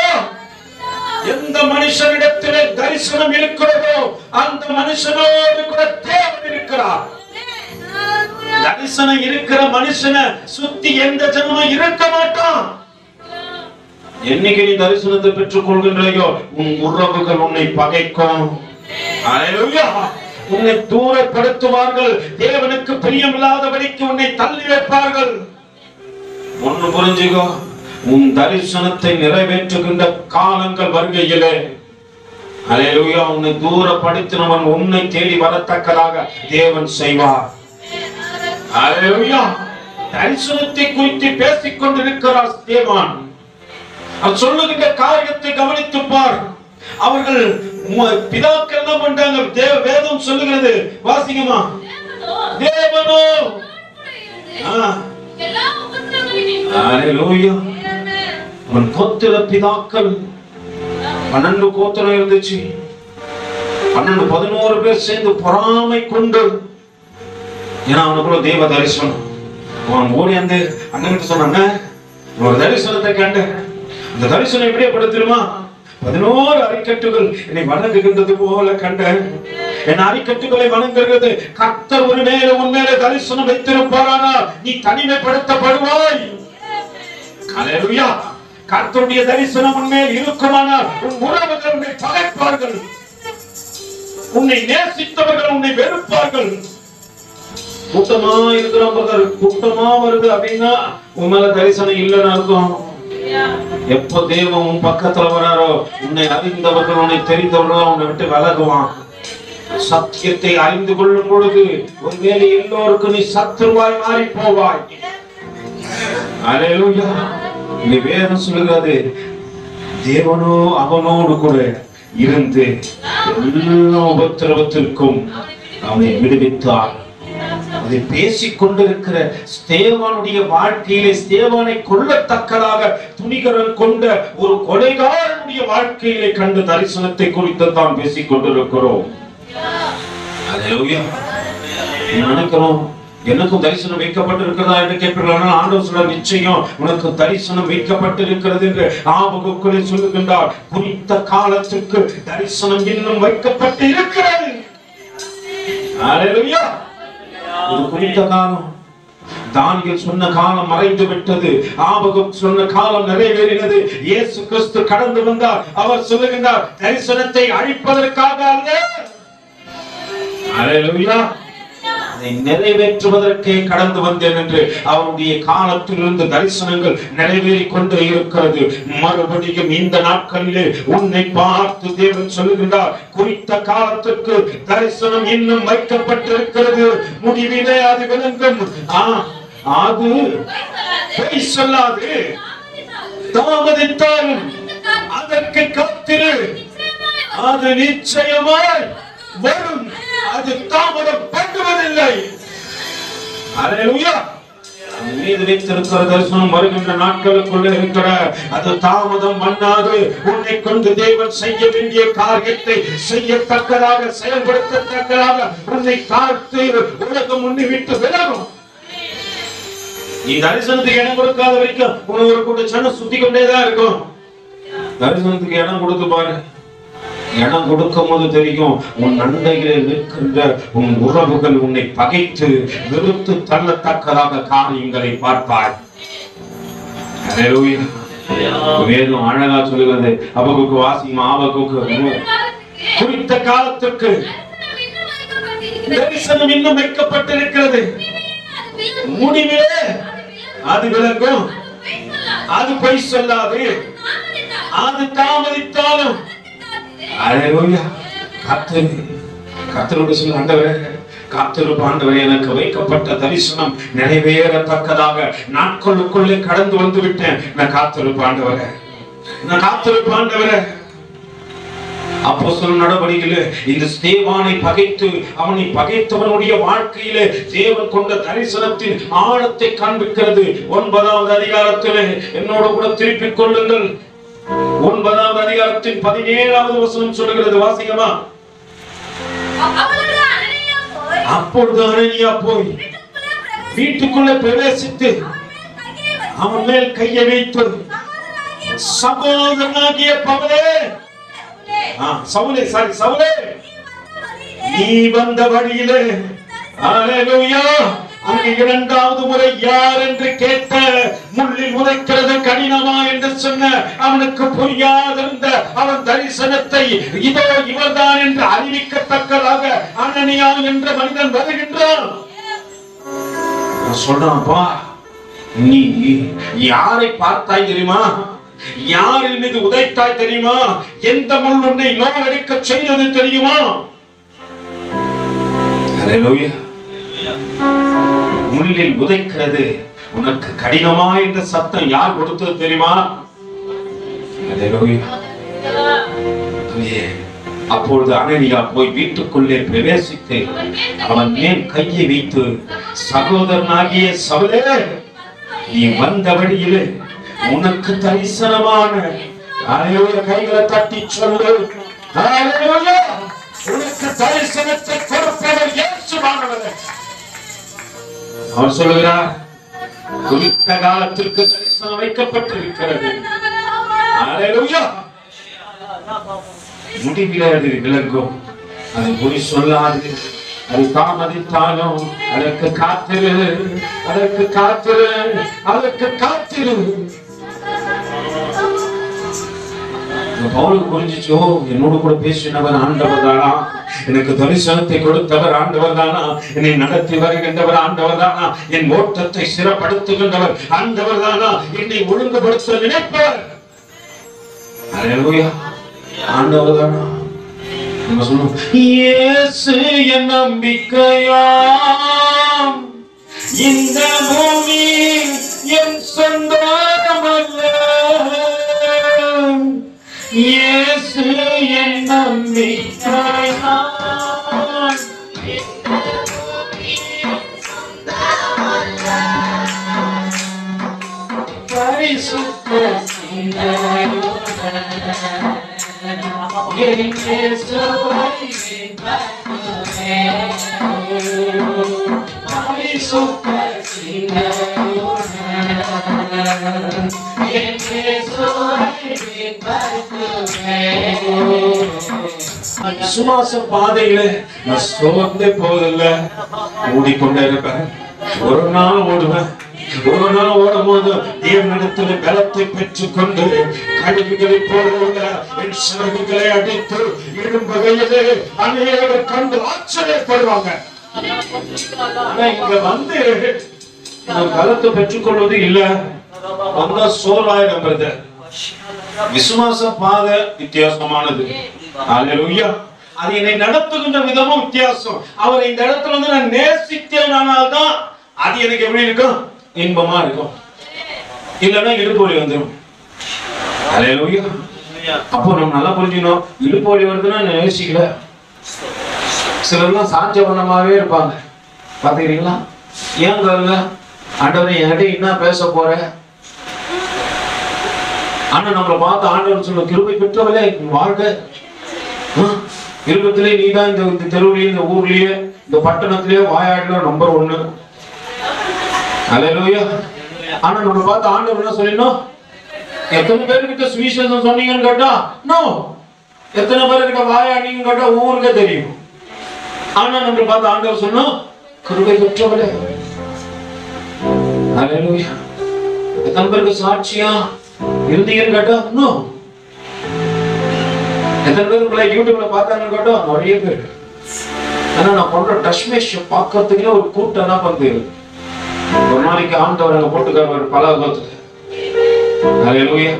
எந்த மனுஷனிடத்திலே தரிசனம் இருக்கிறதோ அந்த மனுஷனோடு கூட தேவன் இருக்கிறார். தரிசனம் இருக்கிற மனுஷனை சுத்தி எந்த ஜனமும் இருக்க மாட்டான். என்னைக்கு நீ தரிசனத்தை பெற்றுக் கொள்கின்றையோ உன் உறவுகள் உன்னை பகைக்கும். அல்லேலூயா. உன்னை தூரப்படுத்துவார்கள். தேவனுக்கு பிரியமில்லாதபடிக்கு உன்னை தள்ளி வைப்பார்கள். ஒன்னு புரிஞ்சுக்கோ, உன் தரிசனத்தை நிறைவேற்றுகின்ற காலங்கள் வருகையிலே அல்லேலூயா உன்னை தூரப்படுத்தினவன் உன்னை தேடி வரத்தக்கதாக தேவன் செய்வார். அல்லேலூயா. தரிசனத்தை குறித்து பேசிக் கொண்டிருக்கிறார் தேவன். அவர் சொல்லுகின்ற காரியத்தை கவனித்து பார். அவர்கள் பிதாக்கள் என்ன பண்றாங்க? வேதம் சொல்லுகிறது, வாசிங்கம்மா. தேவனோ அல்லேலூயா. அவன் கோத்திர பிதாக்கள் 12 கோத்திரம் இருந்துச்சு. 12-11 பேர் சேர்ந்து பொறாமை கொண்டு, ஏன்னா அவனுக்குள்ள தேவ தரிசனம். அவன் ஓடி அந்த அண்ணன் சொன்ன ஒரு தரிசனத்தை கண்டேன். அந்த தரிசனம் எப்படியே படுத்துருமா, 11 அரிக்கட்டுகள் என்னை வணங்குகின்றது போல கண்டேன். என் அரிக்கட்டுகளை வணங்குகிறது கர்த்தர் ஒரு மேல உன் மேல தரிசனம் வைத்திருப்பாரானால் நீ தனிமைப்படுத்தப்படுவாய். ஹல்லேலூயா. கர்த்தருடைய தரிசனம் உன்மேல் இருக்குமானால் உன் உறவுகள் உன்னை பகைப்பார்கள், உன்னை நேசித்தவர்கள் உன்னை வெறுப்பார்கள். கூட்டமா இருக்கிறோம், கூட்டமா வருது அப்படின்னா உன் மேல தரிசனம் இல்லைன்னு அர்த்தம். எப்போ தேவன் உன் பக்கத்துல வராரோ உன்னை அறிந்தவர்கள் உன்னை தெரிந்தவர்கள் உன்னை விட்டு விலகுவான். சத்தியத்தை அறிந்து கொள்ளும் பொழுது ஒருவேளை எல்லோருக்கும் நீ சத்துருவாய் மாறி போவாய். அல்லேலூயா. இந்த வேதம் சொல்லுகிறது தேவனோ அவனோடு கூட இருந்து எல்லா உபத்திரவத்திற்கும் அவனை விடுவித்தார். அதை பேசிக் கொண்டிருக்கிற ஸ்தேவானுடைய வாழ்க்கையிலே ஸ்தேவானை கொல்லத்தக்கதாக துணிகரம் கொண்ட ஒரு கொலைகாரனுடைய வாழ்க்கையிலே கண்ட தரிசனத்தை குறித்து தான் பேசிக் கொண்டிருக்கிறோம். அல்லேலூயா. நினைக்கிறோம் எனக்கும் தரிசனம் வைக்கப்பட்டிருக்கிறதா என்று கேட்கிறார்கள். ஆண்டவர் சொல்ற நிச்சயம் உனக்கு தரிசனம் வைக்கப்பட்டிருக்கிறது என்று ஆபகுக்குள்ளே சொல்லுகின்றார். குறித்த காலத்துக்கு தரிசனம் இன்னும் வைக்கப்பட்டு இருக்கிறது. அல்லேலூயா. இது குறித்த காலம். தானியேல் சொன்ன காலம் மறைந்து விட்டது, ஆபகுக் சொன்ன காலம் நிறைவேறினது. இயேசு கிறிஸ்து கடந்து வந்தார். அவர் சொல்லுகின்றார் தரிசனத்தை அழிப்பதற்காக அல்ல, அல்லேலூயா, அதை நிறைவேற்றுவதற்கே கடந்து வந்தேன் என்று அவருடைய காலத்திலிருந்து தரிசனங்கள் நிறைவேறி கொண்டே இருக்கிறது. மறுபடியும் இந்த நாட்களிலே உன்னை பார்த்து தேவன் சொல்லுகின்றார் குறித்த காலத்துக்கு தரிசனம் இன்னும் வைக்கப்பட்டிருக்கிறது, முடிவிலே அது விளங்கும். அது பொய் சொல்லாது, தாமதித்தாலும் அதற்கு காத்திரு, அது நிச்சயமாய் வரும், அது தாமதம் பண்ணுவதில்லை. அல்லேலூயா. மீது வைத்திருக்கிற தரிசனம் வருகின்ற நாட்களுக்குள்ள இருக்கிற அது தாமதம் பண்ணாது. உன்னை கொண்டு தேவன் செய்ய வேண்டிய காரியத்தை செய்யத்தக்கதாக செயல்படுத்தத்தக்கதாக உன்னை காத்து உலகம் உன்னை விட்டு விலகும். நீ தரிசனத்துக்கு இடம் கொடுக்காத வரைக்கும் உனக்கு ஒரு கூட்ட சன சுத்தி கொண்டேதான் இருக்கும். தரிசனத்துக்கு இடம் கொடுத்து பாரு. இடம் கொடுக்கும் போது தெரியும் உன் அண்டையில் நிற்கின்ற உன் உறவுகள் உன்னை பகைத்து வெறுத்து தள்ளத்தக்கதாக காரியங்களை பார்ப்பாய். வேதம் அழகா சொல்லுகிறது. ஆபகுக்கு வாசிமா, ஆபகுக்கு குறித்த காலத்துக்கு தரிசனம் இன்னும் வைக்கப்பட்டிருக்கிறது, முடிவிலே அது விளங்கும், அது பொய் சொல்லாது, அது தாமதித்தாலும். அல்லேலூயா. கர்த்தரோடு சொல்ல ஆண்டவரே, காத்திருப்பு ஆண்டவரே, எனக்கு வைக்கப்பட்ட தரிசனம் நிறைவேறத்தக்கதாக நாட்களுக்குள்ளே கடந்து வந்து விட்டேன். நான் காத்திருப்பு ஆண்டவரே, நான் காத்திருப்பு ஆண்டவரே. அப்போஸ்தலர் நடவடிக்கையிலே இந்த ஸ்தேவானை பகைத்து அவனை பகைத்தவனுடைய வாழ்க்கையிலே தேவன் கொண்ட தரிசனத்தின் ஆழத்தை காண்பிக்கிறது. 9வது அதிகாரத்திலே என்னோடு கூட திருப்பிக் கொள்ளுங்கள். 9வது அதிகாரத்தின் 17வது வசனம் சொல்லுகிறது. வாசிக்கமா. அப்பொழுது அனனியா போய் வீட்டுக்குள்ளே பிரவேசித்து அவன் மேல் கையை வைத்து, சகோதரனாகிய பவுலே, சவுலே, நீ வந்த வழியிலே, அல்லேலூயா, அங்கு 2வது முறை யார் என்று கேட்ட, முள்ளில் உதைக்கிறது கடினமா என்று சொன்ன அவனுக்கு புரியாதிருந்த அவன் தரிசனத்தை இதோ இவர்தான் என்று அறிவிக்கத்தக்கதாக அனனியா என்ற மனிதன் வருகின்றான். சொல்றான்ப்பா, நீ யாரை பார்த்தாய் தெரியுமா? யாரின் மீது உதைத்தாய் தெரியுமா? எந்த முள் உன்னை நோவடிக்க செய்தது தெரியுமா? அல்லேலூயா. முள்ளில் உதைக்கிறது உனக்கு கடினமா என்ற சத்தம் யார் கொடுத்தது தெரியுமா? அல்லேலூயா. அப்பொழுது அனனியா போய் வீட்டுக்குள்ளே பிரவேசித்து அவன் மேல் கையை வைத்து, சகோதரனாகிய சவுலே, நீ வந்த வழியிலே உனக்கு தரிசனமான, அல்லேலூயா, கைகளை தட்டி சொல்லு, அல்லேலூயா, உனக்கு தரிசனத்தை கொடுப்பவர் இயேசுவானவர். அவர் சொல்லுகிறார், குறித்த காலத்திற்கு தரிசனம் வைக்கப்பட்டிருக்கிறது. அல்லேலூயா. முடிவில் அது விளங்கும். அது பொய் சொல்லாது. அது தாமதித்தாலும் அதற்கு காத்திரு, அதற்கு காத்திரு, அதற்கு காத்திரு. பவுலுக்கு புரிஞ்சிச்சோ, என்னோடு கூட பேசினவர் ஆண்டவர் தானா, எனக்கு தரிசனத்தை கொடுத்தவர் ஆண்டவர் தானா, என்னை நடத்தி வருகின்றவர் ஆண்டவர் தானா, என் ஓட்டத்தை சிறப்படுத்துகின்றவர் ஆண்டவர் தானா, என்னை ஒழுங்குபடுத்த நினைப்பவர் அல்லேலூயா ஆண்டவர் தானா. நம்ம சொல்லுவோம், இயேசு என் நம்பிக்கையாம், இந்த பூமி என் சொந்தமல்ல, இயேசு என் நம்பிக்கையாம், பரிசுத்த விசுவாச பாதையில நான் சோர்ந்தே போவதில்ல, ஓடிக்கொண்டே இருப்பேன். ஒரு நாள் ஓடுவேன். ஒரு நாள் ஓடும் போது தேவனிடத்தில் பலத்தை பெற்றுக் கொண்டு கழுகுகளை போடுகிற என் சிறகுகளை அடித்து இடும் வகையிலே அநேகர் கண்டு ஆச்சரியப்படுவாங்க. ஆனா இங்க வந்து பலத்தை பெற்றுக் கொள்வது இல்ல, வந்தா சோர்வாயிரம். விசுவாச பாதை வித்தியாசமானது. அல்லேலூயா. அது என்னை நடத்துகின்ற விதமும் வித்தியாசம். அவர் இந்த இடத்துல வந்து நான் நேசித்தேனால்தான் அது எனக்கு எப்படி இருக்கும், இன்பமா இருக்கும். இல்லைன்னா இடுப்பு வலி வந்துடும். அல்லேலூயா. அப்போ நம்ம நல்லா புரிஞ்சுக்கணும், இடுப்பு வலி வருதுன்னா நேசிக்கல. சிலர்லாம் சாஞ்ச வண்ணமாவே இருப்பாங்க, பாத்துக்கிறீங்களா? ஏன் கருங்க ஆண்டவரை என்கிட்ட என்ன பேச போற? ஆனா நம்மளை பார்த்து ஆண்டவர் சொல்ல, கிருபை பெற்றவளே வாழ்க, இருபத்திலே நீதான் இந்த தெருவுலயே, இந்த ஊர்லயே, இந்த பட்டணத்திலேயே வாயாடுல நம்பர் 1. அல்லேலூயா. ஆனா நம்ம பார்த்து ஆண்டவர் என்ன சொல்லணும், எத்தனை பேருக்கிட்ட சுவிசேஷம் சொன்னீங்கன்னு கேட்டா நோ, எத்தனை பேருக்கிட்ட வாயாடின்னு கேட்டா ஊருக்கே தெரியும். ஆனா நம்ம பார்த்து ஆண்டவர் சொன்னோம், கிருபை பெற்றவளே. அல்லேலூயா. எத்தனை பேருக்கு சாட்சியா இருந்தீங்கன்னு கேட்டா நோ. எத்தனை பேர் உங்களை யூடியூப்ல பார்த்தாங்கன்னு கேட்டா நிறைய பேர். ஆனா நான் பண்ற டஷ்மேஷ் பார்க்கறதுக்கே ஒரு கூட்டம் என்ன பண்ணுது. ஒரு நாளைக்கு ஆண்டவர் அங்க போட்டுக்காரு பல விதத்துல. அல்லேலூயா.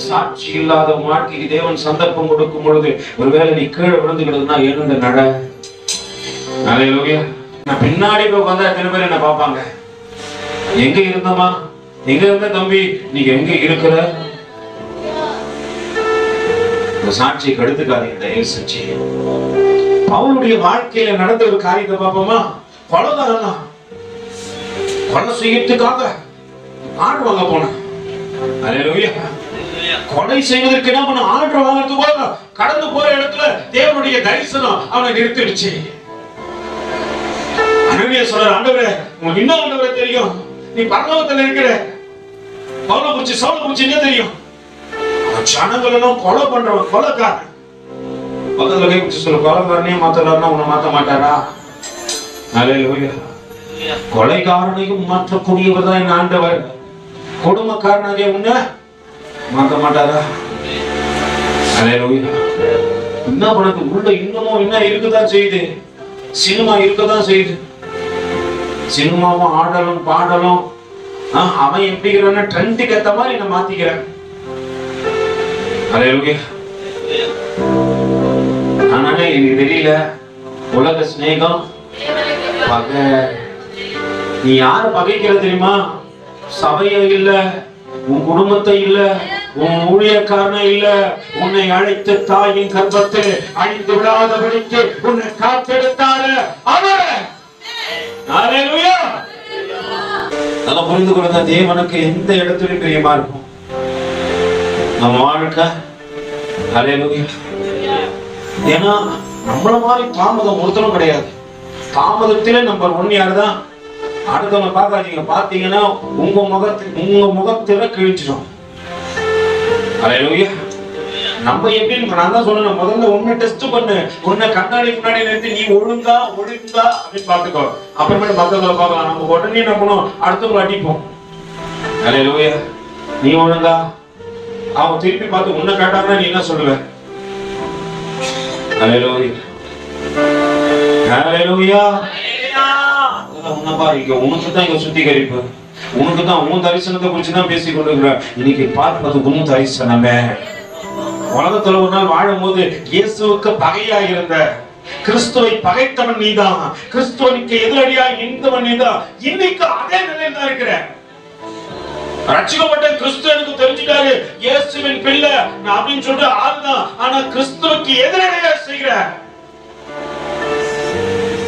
சாட்சி இல்லாத வாழ்க்கைக்கு தேவன் சந்தர்ப்பம் கொடுக்கும் பொழுது ஒருவேளை நீ கீழே விழுந்துக்கிட்டதுன்னா எழுந்த நட. அல்லேலூயா. நான் பின்னாடி போய் உட்கார்ந்தா எத்தனை பேர் என்ன பார்ப்பாங்க, எங்க இருந்தமா, எங்க இருந்த தம்பி, நீங்க எங்க இருக்கிற? சாட்சியை கெடுத்துக்காதீங்க தயவு செஞ்சு. பவுலுடைய வாழ்க்கையில நடந்த ஒரு காரியத்தை பார்ப்போமா? கொலைகாரனா கொலை செய்யறதுக்காக ஆர்டர் வாங்க போனேன். அல்லேலூயா. கொலை செய்வதற்கு என்ன பண்ண, ஆர்டர் வாங்கறதுக்கு போக கடந்து போற இடத்துல தேவனுடைய தரிசனம் அவனை நிறுத்திடுச்சு. அனனியா சொல்றார், ஆண்டவரே உங்களுக்கு என்ன ஆண்டவரே தெரியும், நீ பரலோகத்துல இருக்கிற, பவுலை குறிச்சு சவுலை குறிச்சு என்ன தெரியும்? ஜனங்கள் எல்லாம் கொலை பண்றவன் கொலைக்காரன். பக்கத்துல கை பிடிச்சு சொல்ல, கொலைக்காரனையும் மாத்தலாம்னா உன்னை மாத்த மாட்டாரா? அல்லேலூயா. கொலைகாரனையும் மாற்றக்கூடியவர் தான் என் ஆண்டவர். கொடுமைக்காரனாகிய உன்னை மாத்த மாட்டாரா? அல்லேலூயா. என்ன பண்ணது, உள்ள இன்னமும் என்ன இருக்குதான் செய்யுது, சினிமா இருக்கதான் செய்யுது. சினிமாவும் ஆடலும் பாடலும், அவன் எப்படிங்கிறான ட்ரெண்டுக்கு ஏத்த மாதிரி நான் மாத்திக்கிறேன். அல்லேலூயா. ஆனாலே எனக்கு தெரியல, உலக சிநேகம் பகை. நீ யார பகைக்கிற தெரியுமா? சபையை இல்ல, உன் குடும்பத்தை இல்ல, உன் ஊழியக்காரனை இல்ல, உன்னை அழைத்த தாயின் கர்ப்பத்தில் அழிந்து விடாதபடிக்கு உன்னை காத்தெடுத்தாரு அவர். அல்லேலூயா. நல்லா புரிந்து கொள்ளுங்க, தேவனுக்கு எந்த இடத்திலும் பிரியமா இருக்கும் நம்ம வாழ்க்கை. அல்லேலூயா. ஏன்னா நம்மள மாதிரி தாமதம் ஒருத்தரும் கிடையாது. தாமதத்திலே நம்பர் 1 யாருதான்? அடுத்தவங்க பார்க்காதீங்க. பார்த்தீங்கன்னா உங்க முகத்தில கிழிச்சிடும். அல்லேலூயா. நம்ம எப்படி நான் தான் சொன்னேன், முதல்ல உன்னை டெஸ்ட் பண்ணு. உன்னை கண்ணாடி முன்னாடி நிறுத்தி நீ ஒழுங்கா அப்படின்னு பார்த்துக்கோ. அப்புறமேட்டு மத்தவங்களை பார்க்கலாம். நம்ம உடனே என்ன பண்ணுவோம், அடுத்தவங்களை அடிப்போம். அல்லேலூயா. நீ ஒழுங்கா, அவங்க திருப்பி பார்த்து உன்னை கேட்டாங்கன்னா நீ என்ன சொல்லுவ? அல்லேலூயா. அல்லேலூயா. உன்னை பாரு, இங்க உனக்கு தான் இங்க சுத்திகரிப்பு, உனக்கு தான் உன் தரிசனத்தை குறிச்சு தான் பேசிக் கொண்டிருக்கிற. இன்னைக்கு பார்ப்பது உன் தரிசனமே. உலகத்துல ஒரு நாள் வாழும் போது இயேசுவுக்கு பகையாக இருந்த, கிறிஸ்துவை பகைத்தவன் நீதான், கிறிஸ்துவனுக்கு எதிரடியா இருந்தவன் நீதான். இன்னைக்கு அதே நிலையில் தான் இருக்கிற. ரட்சிக்கப்பட்ட கிறிஸ்து எனக்கு தெரிஞ்சுட்டாரு, இயேசுவின் பிள்ளை நான் அப்படின்னு சொல்லிட்டு ஆளுதான். ஆனா கிறிஸ்துவுக்கு எதிரடியா செய்கிற,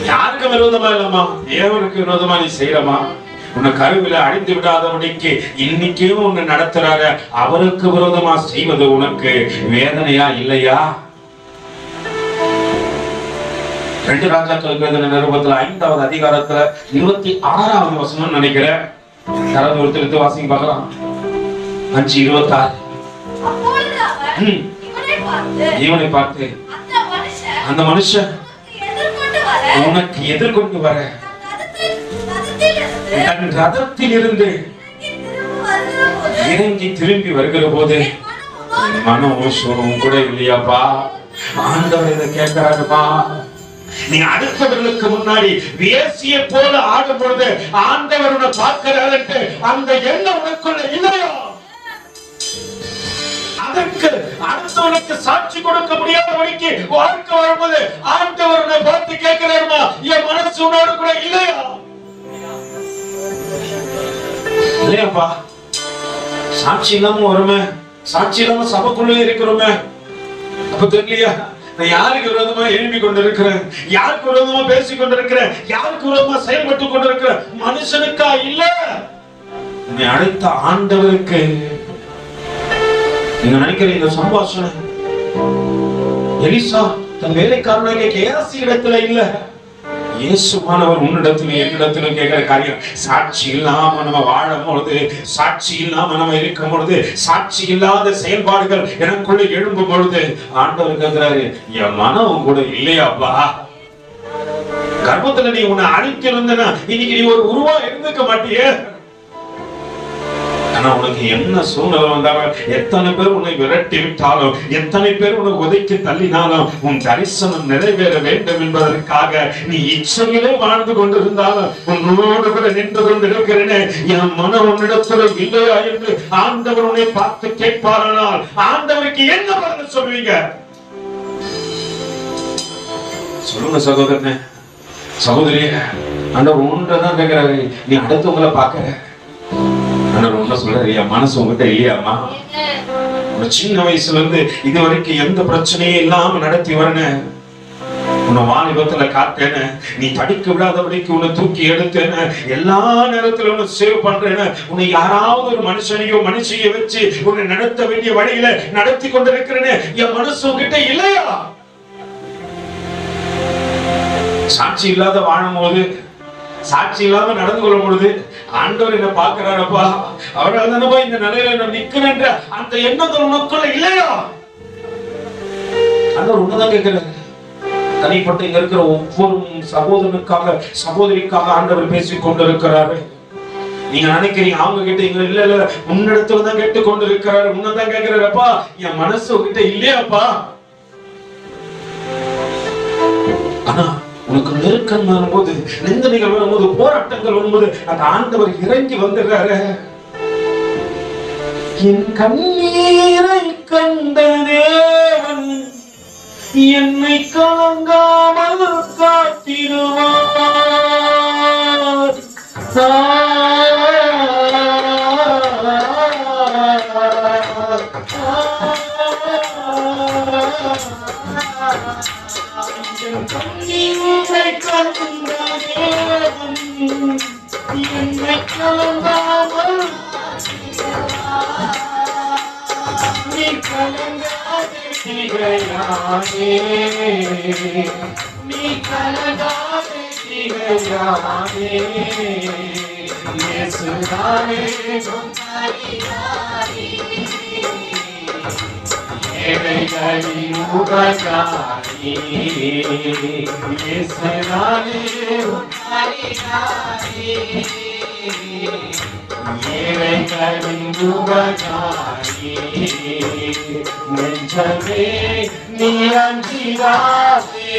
யாருக்கு விரோதமா இல்லமா, தேவனுக்கு விரோதமா நீ செய்யறமா? உன்னை கருவில அழிந்து விடாதபடிக்கு இன்னைக்கும் உன்னை நடத்துறாரு. அவருக்கு விரோதமா செய்வது உனக்கு வேதனையா இல்லையா? 2 ராஜாக்களுக்கு எழுதின நிருபத்துல 5வது அதிகாரத்துல 26வது வசனம் நினைக்கிறேன். யாராவது ஒருத்தர் எடுத்து வாசிங்க பார்க்கலாம். 5:26. இவனை பார்த்து அந்த மனுஷன் உனக்கு எதிர்கொண்டு வர தன் ரதத்தில் இருந்து இறங்கி திரும்பி வருகிற போது மனம் கூட இல்லையாப்பா? ஆண்டவர் இதை கேட்கிறாருப்பா. நீ அடுத்தவர்களுக்கு முன்னாடி வேசியை போல ஆடும் பொழுது ஆண்டவர் உன்னை பார்க்கிறாரு, அந்த எண்ணம் உனக்குள்ள இல்லையா? அதற்கு அடுத்தவனுக்கு சாட்சி கொடுக்க முடியாதபடிக்கு வாழ்க்கை வரும்போது ஆண்டவர் உன்னை பார்த்து கேட்கிறாருமா, என் மனசு உன்னோடு கூட இல்லையா? இல்லையாப்பா? சாட்சி இல்லாம வருமே, சாட்சி இல்லாம சபைக்குள்ளே இருக்கிறோமே, அப்ப தெரியலையா நான் யாருக்கு விரோதமா எழுப்பி கொண்டிருக்கிறேன், யாருக்கு விரோதமா பேசிக் கொண்டிருக்கிறேன், யாருக்கு விரோதமா செயல்பட்டு கொண்டிருக்கிறேன்? மனுஷனுக்கா இல்ல, உன்னை அழைத்த ஆண்டவருக்கு. நீங்க நினைக்கிற இந்த சம்பாஷணை எலிசா தன் வேலைக்காரனாகிய கேயாசி இடத்துல இல்ல, இயேசுவானவர் உன்னிடத்திலும் என்னிடத்திலும் கேட்கிற காரியம். சாட்சி இல்லாம நம்ம வாழும் பொழுது, சாட்சி இல்லாம நம்ம இருக்கும் பொழுது, சாட்சி இல்லாத செயல்பாடுகள் எனக்குள்ள எழும்பும் பொழுது ஆண்டவர் கேட்கிறாரு, என் மனம் கூட இல்லையாப்பா? கர்ப்பத்துல நீ உன்னை அழித்திருந்தனா இன்னைக்கு நீ ஒரு உருவா இருந்துக்க மாட்டியே. ஆனா உனக்கு என்ன சூழ்நிலை வந்தாலும், எத்தனை பேர் உன்னை விரட்டி விட்டாலும், எத்தனை பேர் உன்னை உதைக்கு தள்ளினாலும், உன் தரிசனம் நிறைவேற வேண்டும் என்பதற்காக நீ இச்சையிலே வாழ்ந்து கொண்டிருந்தாலும் உன்னோடு கூட நின்று கொண்டிருக்கிறேனே, என் மனம் உன்னிடத்துல இல்லையா என்று ஆண்டவர் உன்னை பார்த்து கேட்பாரானால் ஆண்டவருக்கு என்ன பதில் சொல்வீங்க? சொல்லுங்க சகோதரனே, சகோதரியே. ஆண்டவர் ஒன்றைதான் கேட்கிறாரு, நீ அடுத்தவங்களை பார்க்க. ஒண்ணு சொல்றாரு, என் மனசு உங்ககிட்ட இல்லையாமா? ஒரு சின்ன வயசுல இருந்து இது வரைக்கும் எந்த பிரச்சனையும் இல்லாம நடத்தி வரேன், உன்னை வாலிபத்துல காத்தேன, நீ படிக்க விடாதபடிக்கு உன்னை தூக்கி எடுத்தேன, எல்லா நேரத்துல உன்னை சேவ் பண்றேன்னு, உன்னை யாராவது ஒரு மனுஷனையோ மனுஷியை வச்சு உன்னை நடத்த வேண்டிய வழியில நடத்தி கொண்டிருக்கிறேன்னு என் மனசு உங்ககிட்ட இல்லையா? சாட்சி இல்லாத வாழும் போது, சாட்சி இல்லாம நடந்து கொள்ளும் பொழுது ஆண்டவர் என்ன பார்க்கிறாரப்பா, அவரால் தானப்பா இந்த நிலையில நான் நிக்கிறேன் அந்த எண்ணங்கள் உனக்குள்ள இல்லையா? ஆண்டவர் உன்னதான் கேட்கிறாரு. தனிப்பட்ட இங்க இருக்கிற ஒவ்வொரு சகோதரனுக்காக சகோதரிக்காக ஆண்டவர் பேசிக் கொண்டிருக்கிறாரு. நீங்க நினைக்கிறீங்க அவங்க கிட்ட இங்க இல்ல இல்ல, முன்னெடுத்துல தான் கேட்டு கொண்டிருக்கிறாரு. உன்னதான் கேட்கிறாரப்பா, என் மனசு உங்ககிட்ட இல்லையாப்பா? ஆனா உனக்கு நெருக்கம் வரும்போது, நிந்தனைகள் வரும்போது, போராட்டங்கள் வரும்போது அந்த ஆண்டவர் இறங்கி வந்துடுறாரு. என் கண்ணீரை கண்ட தேவன் என்னை கலங்காமல் காத்திடுவார். என்னை கலங்காமல் நீ கலங்காதே, நீ கலங்காதே, ஏழைகளின் உபகாரி இயேசுதானே ஏழைகளின் உபகாரி நெஞ்சமே நீ அஞ்சிடாதே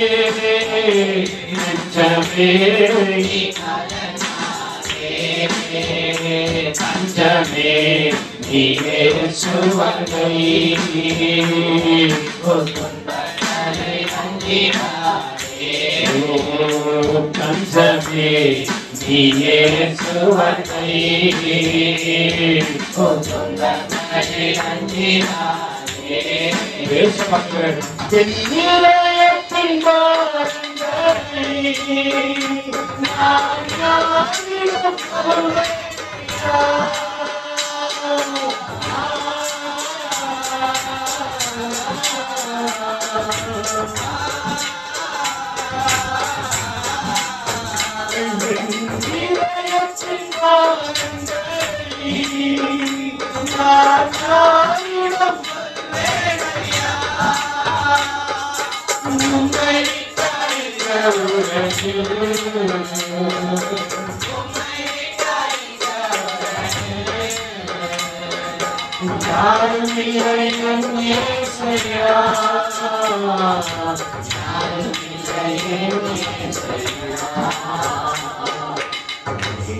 நெஞ்சமே நீ தஞ்சமே நீயே சுவர்கை தஞ்சமே நீயே சுவர்கை தேசபக்தர்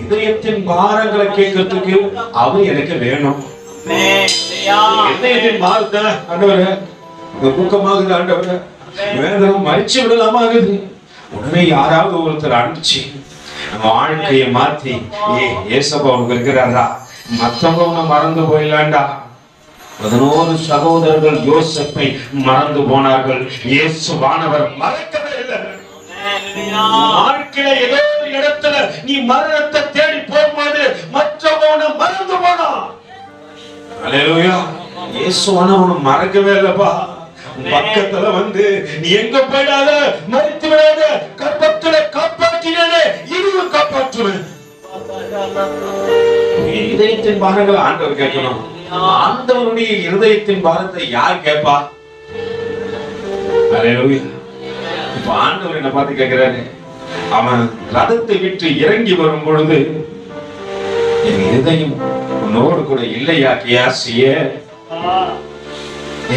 இதயத்தின் பாரங்களை கேட்கறதுக்கு அவர் எனக்கு வேணும். இதயத்தின் பாரத்தை ஆண்டவரே துக்கமாகுது, ஆண்டவரே வேதனை மறிச்சு விடலாமாகுது. உடனே யாராவது ஒருத்தர் அனுப்பிச்சு நம்ம வாழ்க்கையை மாத்தி ஏசப்பா அவங்க இருக்கிறாரா, மத்தவங்க மறந்து போயிடலாண்டா. 11 சகோதரர்கள் யோசேப்பை மறந்து போனார்கள். இயேசுவானவர் மறக்கவே இல்லை. வாழ்க்கையில ஏதோ ஒரு இடத்துல நீ மரணத்தை தேடி போகும்போது மற்றவன மறந்து போனான். அல்லேலூயா. இயேசுவானவர் மறக்கவே இல்லப்பா. பக்கத்துல வந்து நீ எங்க போயிடாத, மறித்து விடாத, கர்ப்பத்துல காப்பாற்றினே இருவு காப்பாற்றுவேன். இதயத்தின் பாரங்களை ஆண்டவர் கேட்கணும். ஆண்டவருடைய இருதயத்தின் பாரத்தை யார் கேட்பா? அல்லேலூயா. இப்ப ஆண்டவர் என்ன பார்த்து கேட்கிறாரு, அவன் ரதத்தை விட்டு இறங்கி வரும் பொழுது என் இதயம் உன்னோடு கூட இல்லையா கியாசிய?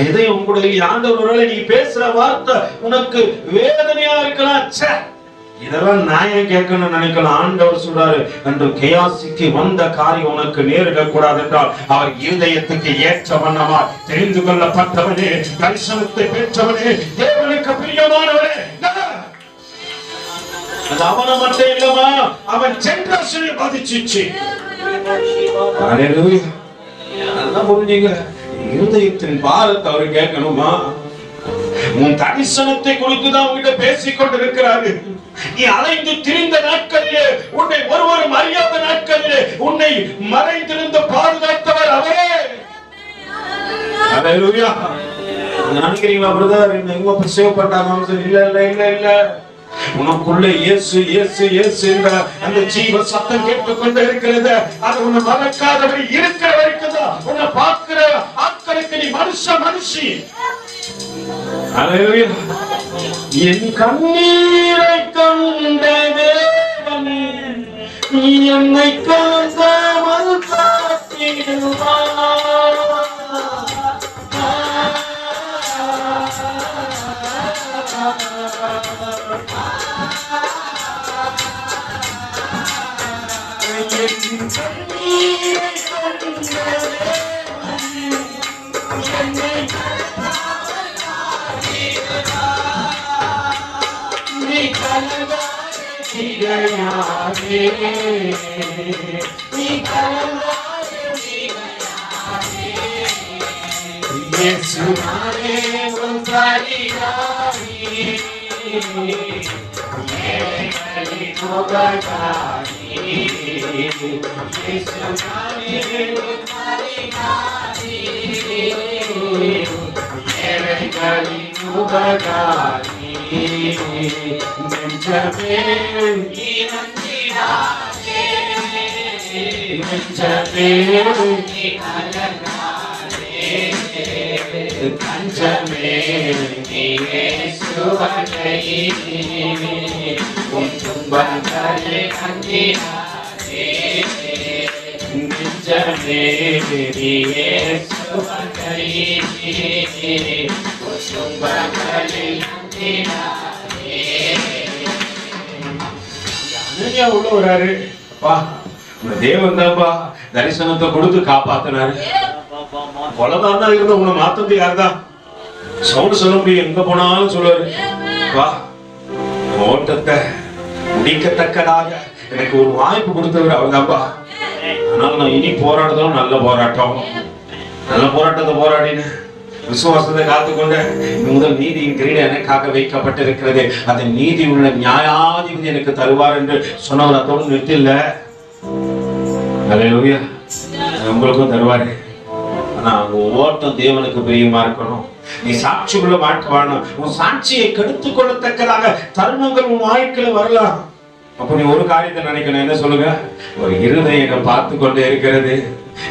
இதயம் கூட ஆண்டவரோட நீ பேசுற வார்த்தை உனக்கு வேதனையா இருக்கலாம். இதெல்லாம் நியாயம் கேட்கணும்னு நினைக்கலாம். ஆண்டவர் சொல்றாரு, என்று கேயாசிக்கு வந்த காரியம் உனக்கு நேரிடக்கூடாது என்றால் அவர் இருதயத்துக்கு ஏற்ற வண்ணமா தெரிந்து கொள்ளப்பட்டவனே, தரிசனத்தை பெற்றவனே, தேவனுக்கு பிரியமானவனே. அது அவனை மட்டும் இல்லமா, அவன் சென்ட்ரஸை பாதிச்சிச்சு. அதான் புரிஞ்சுங்க, இருதயத்தின் பாரத்தை அவரு கேட்கணுமா? உன் தரிசனத்தை குறித்துதான் உங்ககிட்ட பேசிக் கொண்டிருக்கிறாரு. நீ அலைந்து திரிந்த நாட்களிலே, உன்னை ஒருவரும் அறியாத நாட்களிலே உன்னை மறைந்திருந்து பாதுகாத்தவர் அவரே. அல்லேலூயா. நினைக்கிறீங்களா பிரதர் எங்க சேவ் பண்ணாங்க? இல்ல இல்ல இல்ல இல்ல. உனக்குள்ள இயேசு இயேசு இயேசு என்ற அந்த ஜீவ சத்தம் கேட்டுக்கொண்டு இருக்கிறது. அது உன்னை மறக்காதபடி இருக்கிற வரைக்கும் தான் உன்னை பார்க்கிற ஆட்களுக்கு நீ மனுஷி. அல்லேலூயா. என் கண்ணீரை கண்ட தேவனே, நீ என்னை காக்காமல் காத்திடுவாய். நெஞ்சமே நீ நஞ்சிடாதே, நெஞ்சமே நீ கலங்காதே, நெஞ்சமே நீ இயேசுவை உன் துன்பங்களை நஞ்சிடாதே, நெஞ்சமே நீ இயேசுவை உன் துன்பங்களை நஞ்சிடாதே. அனனியா உள்ள வராரு. அப்பா, உங்க தேவன் தான்ப்பா தரிசனத்தை கொடுத்து காப்பாத்தினாரு. கொலதான் தான் இருந்த உன்னை மாத்தது யாருதான்? சவுண்ட் சொல்ல முடியும், எங்க போனாலும் சொல்லுவாரு. வா, ஓட்டத்தை முடிக்கத்தக்கதாக எனக்கு ஒரு வாய்ப்பு கொடுத்தவர் அவர் தான்ப்பா. அதனால நான் இனி போராடுறதும் நல்ல போராட்டம், நல்ல போராட்டத்தை போராடினேன், விசுவாசத்தை காத்துக்கொண்ட முதல் நீதியின் கிரீடம் எனக்காக வைக்கப்பட்டிருக்கிறது, அந்த நீதி உள்ள நியாயாதிபதி எனக்கு தருவார் என்று சொன்னவர் அதோடு நிறுத்தில்ல. அல்லேலூயா. உங்களுக்கும் தருவாரு. ஆனா ஓட்டம் தேவனுக்கு பிரியமா இருக்கணும். நீ சாட்சி உள்ள வாழ்க்கை வாழணும். உன் சாட்சியை கெடுத்துக் கொள்ளத்தக்கதாக தருணங்கள் உன் வாழ்க்கையில வரலாம். அப்ப நீ ஒரு காரியத்தை நினைக்கணும். என்ன சொல்லுங்க? ஒரு இருதயம் என்னை பார்த்து கொண்டே இருக்கிறது.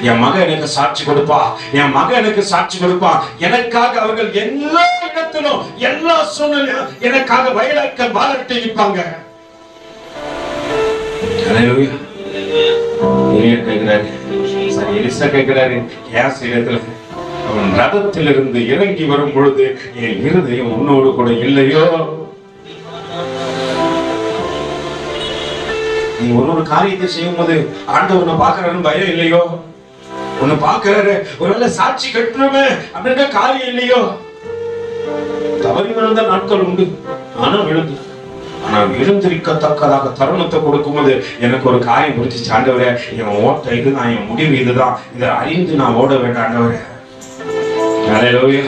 என் மகன் எனக்கு சாட்சி கொடுப்பா, என் மகன் எனக்கு சாட்சி கொடுப்பா. எனக்காக அவர்கள் எல்லா இடத்திலும் எல்லா சூழ்நிலையும் எனக்காக வயலாக்க பாலட்டை நிற்பாங்க. அல்லேலூயா. எலிசா கேட்கிறாரு, கேஸ் இடத்துல அவன் ரதத்திலிருந்து இறங்கி வரும் பொழுது என் இருதயம் உன்னோடு கூட இல்லையோ? நீ ஒரு காரியத்தை செய்யும் போது ஆண்டவர் உன்னை பார்க்கறாருன்னு பயம் இல்லையோ? உன்னை பார்க்கறாரு, ஒருவேளை சாட்சி கட்டுறமே அப்படின்ற காரியம் இல்லையோ? தவறி விழுந்த நாட்கள் உண்டு, ஆனா விழுந்து ஆனால் எழுந்திருக்கத்தக்கதாக தருணத்தை கொடுக்கும்போது எனக்கு ஒரு காயம் பிடிச்சி, ஆண்டவரே என் ஓட்ட இதுதான், என் முடிவு இதுதான், இதை அறிந்து நான் ஓட வேண்டாம் ஆண்டவரே. அல்லேலூயா.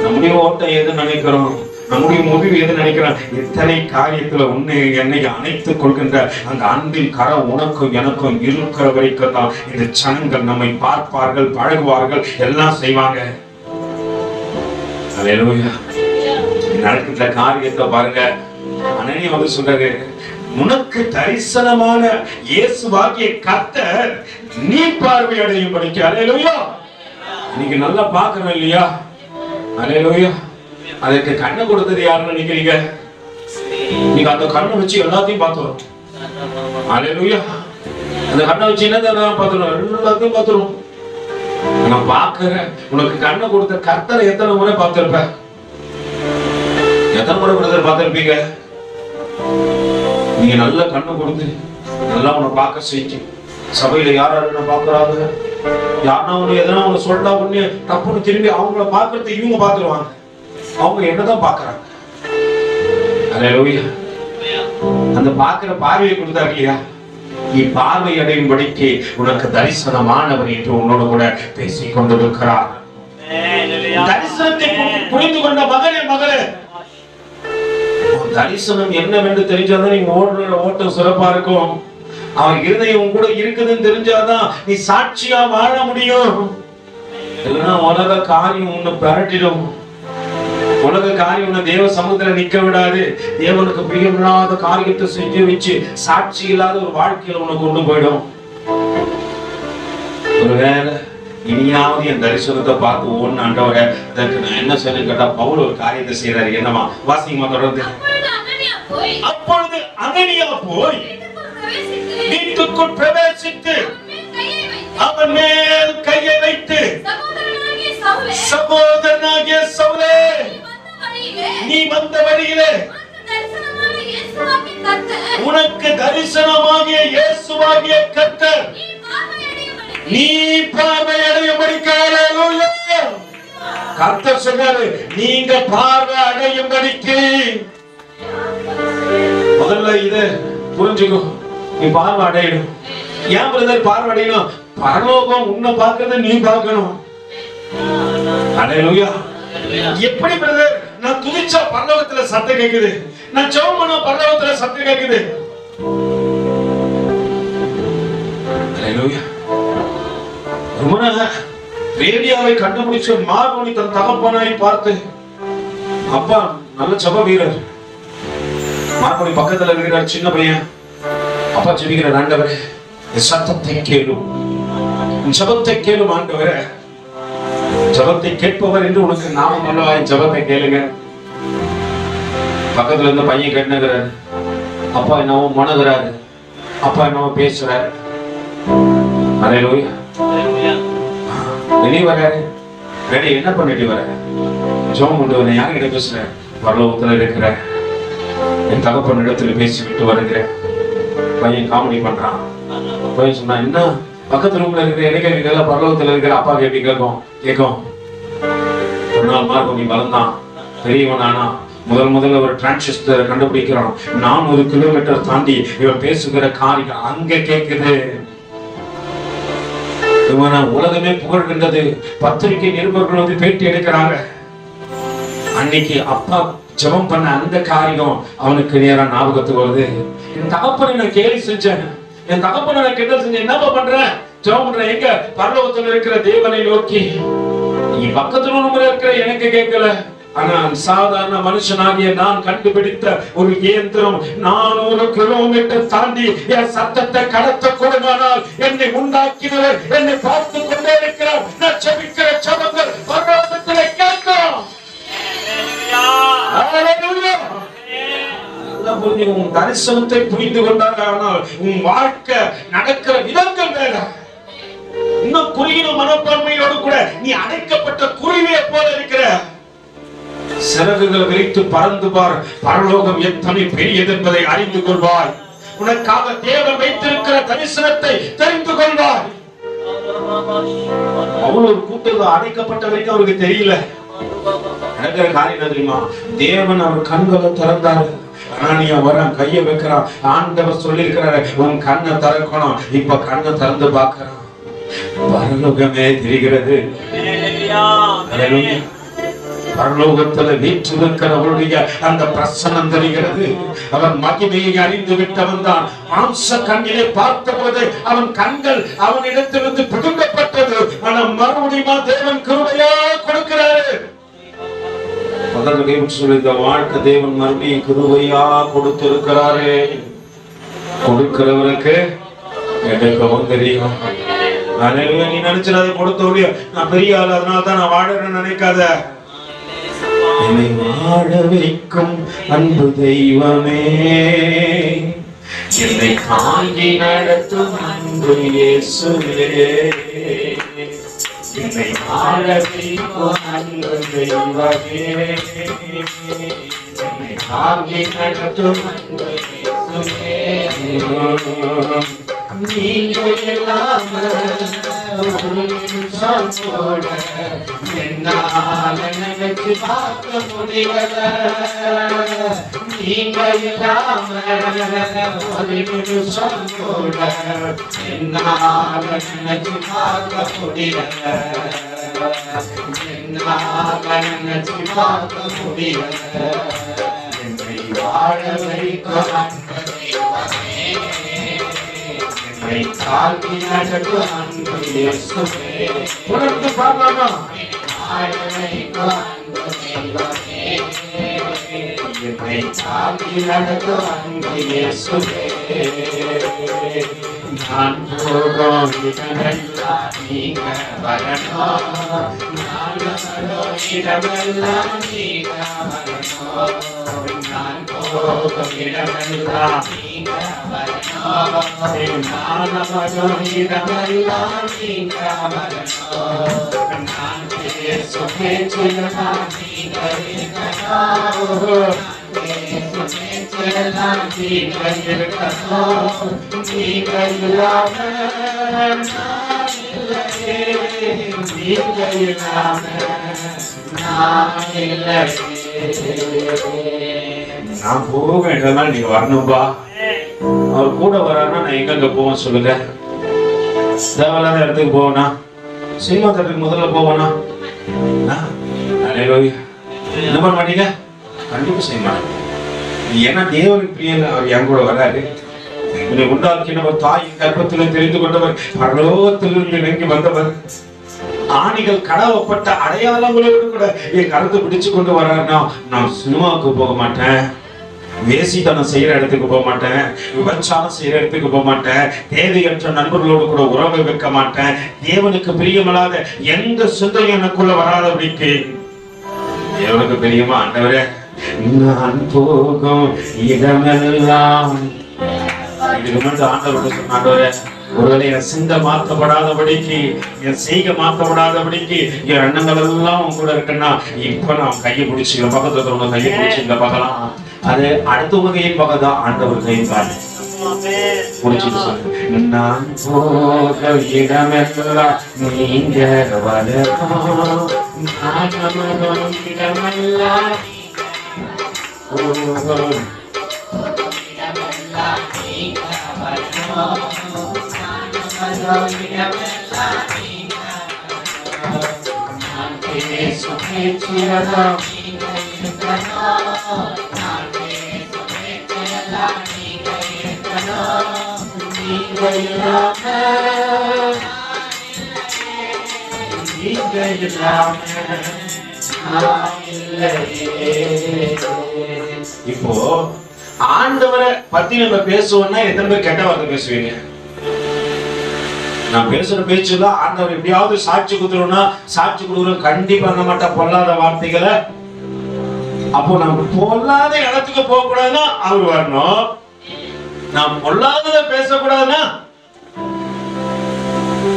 நம்முடைய ஓட்டம் எது நினைக்கிறோம், நம்முடைய முடிவு எது நினைக்கிறோம், எத்தனை காரியத்துல உன்னை என்னை அணைத்துக் கொள்கின்ற அந்த அன்பின் கரம் உனக்கும் எனக்கும் இருக்கிற வரைக்கும் தான் இந்த ஜனங்கள் நம்மை பார்ப்பார்கள், பழகுவார்கள், எல்லாம் செய்வாங்க. அல்லேலூயா. நடக்கின்ற காரியத்தை பாருங்க. அனனியா வந்து சொல்றாரு, உனக்கு தரிசனமான இயேசுவாகிய கர்த்தர் நீ பார்வை அடையும் படிக்க. அல்லேலூயா. நீங்க நல்லா பாக்குறோம் இல்லையா? அல்லேலூயா. அதற்கு கண்ணை கொடுத்தது யாருன்னு நினைக்கிறீங்க? நீங்க அந்த கண்ணை வச்சு எல்லாத்தையும் பார்த்துரும். அல்லேலூயா. அந்த கண்ணை வச்சு என்ன பார்த்துரும்? எல்லாத்தையும் பார்த்துரும். நான் பாக்குறேன். உனக்கு கண்ணை கொடுத்த கர்த்தரை எத்தனை முறை பார்த்திருப்ப? எத்தனை முறை பிரதர் பார்த்திருப்பீங்க? நீங்க நல்ல கண்ணு கொடுத்து நல்லா உன்னை பார்க்க செஞ்சு, சபையில யாராரு பாக்குறாங்க, யாருன்னா உன்னை எதனா உன்னை சொல்லிட்டா உடனே தப்புன்னு திரும்பி அவங்கள பாக்குறது இவங்க பாத்துருவாங்க. அவங்க என்னதான் பாக்குறாங்க. அல்லேலூயா. அந்த பாக்குற பார்வையை கொடுத்தாரு இல்லையா? நீ பார்வை அடையும்படிக்கு உனக்கு தரிசனமானவர் என்று உன்னோட கூட பேசிக் கொண்டிருக்கிறார். தரிசனத்தை புரிந்து கொண்ட மகனே, மகளே, தரிசனம் என்னவென்று தெரிஞ்சாதான் நீ ஓடுற ஓட்டம் சிறப்பா இருக்கும். அவன் இருதயம் கூட இருக்குதுன்னு தெரிஞ்சாதான் நீ சாட்சியா வாழ முடியும். இல்லைன்னா உலக காரியம் உன்னை பரட்டிடும். உலக காரியம் உன்னை தேவ சமூகத்துல நிக்க விடாது. தேவனுக்கு பிரியமில்லாத காரியத்தை செஞ்சு வச்சு சாட்சி இல்லாத ஒரு வாழ்க்கையில உனக்கு கொண்டு போயிடும். ஒருவேளை இனியாவது என் தரிசனத்தை பார்த்து ஒன்னு ஆண்டவரே, அதற்கு நான் என்ன செய்யணும் கேட்டா, பவுல் ஒரு காரியத்தை செய்யறாரு. என்னமா? வாசிங்கமா தொடர்ந்து. அப்பொழுது அனனியா போய் வீட்டுக்குள் பிரவேசித்து அவன் மேல் கையை வைத்து, சகோதரனாகிய சவுலே, நீ வந்த வழியிலே உனக்கு தரிசனமாகிய இயேசுவாகிய கர்த்தர் நீ பார்வை அடையும்படிக்காக. கர்த்தர் சொன்னாரு, நீங்க பார்வை அடையும்படிக்கு. முதல்ல இத புரிஞ்சுக்கோ, நீ பார்வை அடையணும். ஏன் பிரதர் பார்வை அடையணும்? பரலோகம் உன்னை பார்க்கறத நீ பார்க்கணும். அல்லேலூயா. எப்படி பிரதர்? நான் துதிச்சா பரலோகத்துல சத்தம் கேக்குது, நான் ஜெபம் பண்ணா பரலோகத்துல சத்தம் கேக்குது. அல்லேலூயா. ரேடியோவை கண்டுபிடிச்சு மார்கோனி தன் தகப்பனாய் பார்த்து, அப்பா நல்ல ஜெப வீரர், மறுபடியும் பக்கத்துல இருக்கிற சின்ன பையன் அப்பா ஜெபிக்கிற ஆண்டவரே என் சத்தத்தை கேளும், என் ஜெபத்தை கேளும் ஆண்டவரே. ஜெபத்தை கேட்பவர் என்று உனக்கு நாமம் அல்லவா, என் ஜெபத்தை கேளுங்க. பக்கத்துல இருந்து பையன் கேட்டுக்கிறாரு, அப்பா என்னவோ மனதுறாரு, அப்பா என்னவோ பேசுறாரு. அல்லேலூயா. வெளியே வராரு, வெளியே என்ன பண்ணிட்டு வர? ஜெபம் கொண்டு வர. யாருக்கிட்ட பேசுற? பரலோகத்துல இருக்கிற என் தகப்பன் இடத்துல பேசிவிட்டு வருகிறேன். பையன் காமெடி பண்றான். பையன் சொன்னா, என்ன பக்கத்து ரூம்ல இருக்கிற என்ன கேள்வி, பரலோகத்துல இருக்கிற அப்பா கேள்வி கேட்கும். ஒரு நாள் மார்க்கம் நீ வளர்ந்தான், பெரியவன் ஆனா முதல்ல ஒரு டிரான்சிஸ்டர் கண்டுபிடிக்கிறான். 400 கிலோமீட்டர் தாண்டி இவன் பேசுகிற காரியம் அங்க கேட்குது. இவனை உலகமே புகழ்கின்றது. பத்திரிகை நிருபர்கள் வந்து பேட்டி எடுக்கிறாங்க. அன்னைக்கு அப்பா ஜெபம் பண்ண அந்த காரியம் அவனுக்கு நேரா ஞாபகத்துக்கு வருது. என் தகப்பனை நான் கேலி செஞ்சேன், என் தகப்பனை நான் கிண்டல் செஞ்சேன். என்னப்பா பண்றேன்? ஜெபம் பண்றேன். எங்க? பரலோகத்துல இருக்கிற தேவனை நோக்கி. நீ பக்கத்துல இருக்கிற எனக்கு கேட்கல. ஆனா சாதாரண மனுஷனாகிய நான் கண்டுபிடித்த ஒரு இயந்திரம் 400 கிலோமீட்டர் தாண்டி என் சத்தத்தை கடத்த கூடுமானால் என்னை உண்டாக்கினவர் என்னை பார்த்து கொண்டே இருக்கிறார். நான் ஜெபிக்கிற ஜெபங்கள் பரலோகத்திலே கேட்கும். உன் தரிசனத்தை புரிந்து கொண்டாங்க. ஆனால் உன் வாழ்க்கை நடக்கிற விதங்கள் வேற. இன்னும் குறுகின மனப்பான்மையோடு கூட நீ அடைக்கப்பட்ட குருவியை போல இருக்கிற. சிறகுகள் விரித்து பறந்து பார், பரலோகம் எத்தனை பெரியது என்பதை அறிந்து கொள்வாய். உனக்காக தேவன் வைத்திருக்கிற தரிசனத்தை தெரிந்து கொள்வாய். அவ்வளவு ஒரு கூட்டத்தில் அடைக்கப்பட்ட வரைக்கும் அவருக்கு தெரியல. நடக்கிற காரியம் தெரியுமா? தேவன் அவர் கண்களை திறந்தாரு. அனானியா வரான், கையை வைக்கிறான். ஆண்டவர் சொல்லி இருக்கிறாரு, உன் கண்ணை திறக்கணும். இப்ப கண்ணை திறந்து பார்க்கிறான். பரலோகமே தெரிகிறது. பரலோகத்துல வீற்றிருக்கிறவருடைய அந்த பிரசன்னம் தெரிகிறது. அவன் மகிமையை அறிந்து விட்டவன் தான். மாம்ச கண்ணிலே பார்த்தபோது அவன் கண்கள் அவனிடத்திலிருந்து பிடுங்கப்பட்டது. ஆனா மறுபடியும் தேவன் கிருபையா கொடுக்கிறாரு. இந்த வாழ்க்கை தேவன் மறுபடியும் கிருபையா கொடுத்திருக்கிறாரு. கொடுக்கிறவருக்கு எடுக்கவும் தெரியும். நீ நினைச்சு அதை கொடுத்த முடியும், நான் பெரிய ஆள் அதனால்தான் நான் வாழறேன்னு நினைக்காத. என்னை வாழ வைக்கும் அன்பு தெய்வமே, என்னை தாங்கி நடத்தும் அன்பு இயேசுவே, என்னை வாழ வைக்கும் அன்பு தெய்வமே, என்னை தாங்கி நடத்தும் அன்பு இயேசுவே. நீங்க இல்லாம ஒரு நிமிஷம் கூட என்னால நினைச்சு பார்க்க முடியல. நீங்க இல்லாம ஒரு நிமிஷம் கூட என்னால நினைச்சு பார்க்க முடியல. என்னால நினைச்சு பார்க்க முடியல. என்னை வாழ வைக்கும் அன்பு தெய்வமே, என்னை தாங்கி நடத்தும் அன்பு இயேசுவே. உணர்ந்து பாடலாமா? வாழ வைக்கும் அன்பு தெய்வமே, என்னை தாங்கி நடத்தும் அன்பு இயேசுவே. நான் போகும் இடமெல்லாம் நீங்க வரணும். நான் வரும் இடமெல்லாம் நீங்க வரணும். நான் போகும் இடமெல்லாம் நீங்க வரணும். நான் வரும் இடமெல்லாம் நீங்க வரணும். நான் பேசும் பேச்செல்லாம் நீங்க இருக்கணும். பேச்செல்லாம் நீங்க இருக்கணும். நீங்க இல்லாம நான் இல்லையே, நீங்க இல்லாம நான் இல்லையே. நான் போக வேண்டியதுனால நீங்க வரணும்பா. அவர் கூட வரானா நான் எங்க போவேன் சொல்லுங்க? தேவையில்லாத இடத்துக்கு போவேனா? சினிமா தேட்டருக்கு முதல்ல போவேனா? என்ன பண்ண மாட்டீங்க? கண்டிப்பா செய்ய மாட்டேன். ஏன்னா தேவனுக்கு பிரியல அவர் என் கூட வராரு. என்னை உண்டாக்கினவர், தாயின் கர்ப்பத்தில் தெரிந்து கொண்டவர், பரலோகத்திலிருந்து இறங்கி வந்தவர். ஆணிகள் கடவப்பட்ட அடையாளங்களோடு கூட என் கருத்தை பிடிச்சு கொண்டு வர்றாருன்னா நான் சினிமாவுக்கு போக மாட்டேன். வேசித்தனம் செய்யற இடத்துக்கு போக மாட்டேன், விபச்சாரம் செய்யற இடத்துக்கு போக மாட்டேன், தேவையற்ற நண்பர்களோடு கூட உறவை வைக்க மாட்டேன். தேவனுக்கு பிரியமில்லாத எந்த சிந்தையும் எனக்குள்ள வராதபடிக்கு தேவனுக்கு பிரியமா ஆண்டவரே நான் போகும் இடமெல்லாம் இதுக்கு முன்னாடி ஆண்டவருக்கு சொன்னாண்டவரே, ஒருவேளை என் சிந்தை மாற்றப்படாதபடிக்கு, என் செய்கை மாற்றப்படாதபடிக்கு, என் எண்ணங்கள் எல்லாம் உங்க கூட இருக்குன்னா இப்ப நான் கையை பிடிச்சி பக்கத்துல இருக்கிறவங்க கையை பிடிச்சி இந்த பக்கலாம், அது அடுத்தவங்க கையின் பக்கம் தான் ஆண்டவர் கையின் பாரு பிடிச்சிட்டு சொல்லு. நான் போக இடமெல்லாம் நீங்க வரலாம், இடமெல்லாம் இப்போ ஆண்டவரை பத்தி நம்ம பேசுவோம்னா எத்தனை பேர் கெட்ட வார்த்தை பேசுவீங்க? நான் பேசுற பேச்சுல ஆண்டவர் எப்படியாவது சாட்சி கொடுத்துருவோம்னா சாட்சி கொடுக்குறோம் கண்டிப்பா பண்ண மாட்டா பொல்லாத வார்த்தைகளை. அப்போ நம்ம பொல்லாத இடத்துக்கு போக கூடாதுன்னா அவர் வரணும், நான் பொல்லாதத பேசக்கூடாதுன்னா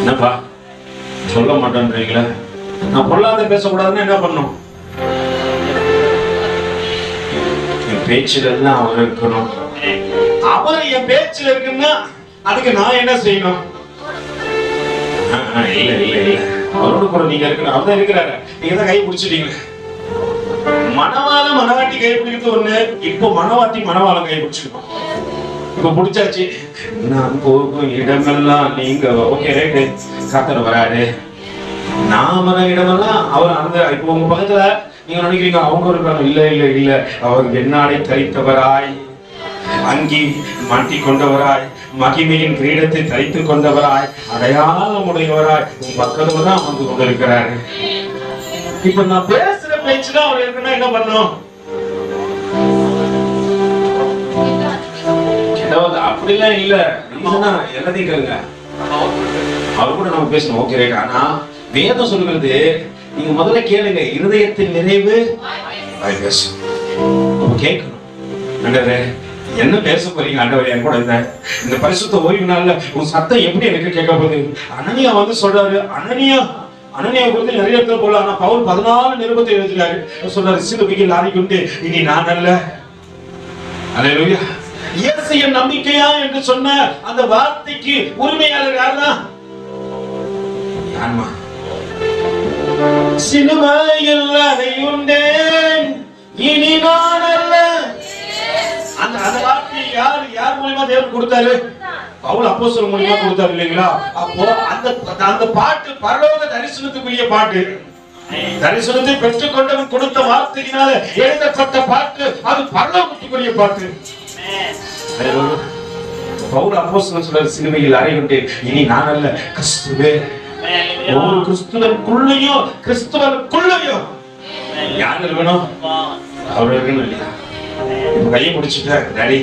என்னப்பா சொல்ல மாட்டேன்றீங்களா? நான் பொல்லாத பேசக்கூடாதுன்னா என்ன பண்ணும்? என் பேச்சுல எல்லாம் அவர் இருக்கணும். அவர் என் பேச்சுல இருக்குன்னா அதுக்கு நான் என்ன செய்யணும்? இல்ல இல்ல இல்ல அவரோட கூட நீங்க இருக்கணும். அவர் தான் இருக்கிறாரு, நீங்க தான் கை பிடிச்சிட்டீங்க. மனவாள மனவாட்டி கை பிடிக்கிறது ஒண்ணு, இப்போ மனவாட்டி மனவாளம் கை பிடிச்சிருக்கோம். இப்ப பிடிச்சாச்சு. நான் போகும் இடமெல்லாம் நீங்க ஓகே ரைட்டு கர்த்தர் வராரு, நான் வர இடமெல்லாம் அவர் அந்த. இப்போ உங்க பக்கத்துல நீங்க நினைக்கிறீங்க அவங்க இருக்காங்க, இல்ல இல்ல இல்ல அவர் வெண்ணாடை தரித்தவராய், அங்கி மாட்டி கொண்டவராய், மகிமையின் கிரீடத்தை தரித்து கொண்டவராய், அடையாளம் உடையவராய் உன் பக்கத்துல தான் வந்து கொண்டிருக்கிறாரு. இப்ப நான் பேசுற பேச்சுதான் அவர் இருக்குன்னா என்ன பண்ணும்? அப்படிலாம் இல்ல, எல்லாத்தையும் கேளுங்க. அவர் கூட நம்ம பேசணும் ஓகே ரைட். ஆனா வேதம் சொல்லுகிறது நீங்க முதல்ல கேளுங்க, இருதயத்தின் நிறைவு கேட்கணும். என்ன பேச போறீங்க ஆண்டவர் என் கூட இந்த பரிசுத்த ஓய்வு நாள்ல உன் சத்தம் எப்படி எனக்கு கேட்க போகுது? அனனியா வந்து சொல்றாரு, அனனியா குறித்து நிறைய இடத்துல போல. ஆனா பவுல் 14 நிருபத்தை எழுதுறாரு, சொல்றாரு சிலுவையில் ஆறிக்கொண்டு இனி நான் அல்ல, அல்லேலூயா, இயேசு என் நம்பிக்கையா என்று சொன்ன அந்த வார்த்தைக்கு உரிமையாளர் யாருன்னா? ஆன்மா. சிலுவையில் அறையுண்டேன் இனி நான் அல்ல. அந்த வார்த்தை யார் மூலமா தேவன் கொடுத்தாரு? பவுல் அப்போஸ்தலர் மூலமா கொடுத்தாரு இல்லைங்களா? அப்போ அந்த பாட்டு பரலோக தரிசனத்துக்குரிய பாட்டு, தரிசனத்தை பெற்றுக் கொண்டவன் கொடுத்த வார்த்தையினால எழுதப்பட்ட பாட்டு, அது பரலோகத்துக்குரிய பாட்டு. பவுல் அப்போஸ்தலர் சொல்றாரு சிலுவையில் அறையுண்டேன் இனி நான் அல்ல, கிறிஸ்துவே. ஒவ்வொரு கிறிஸ்துவனுக்குள்ளேயும் யார் இருக்கணும்? அவர் இருக்கணும் இல்லையா? கையை முடிச்சுட்ட டாடி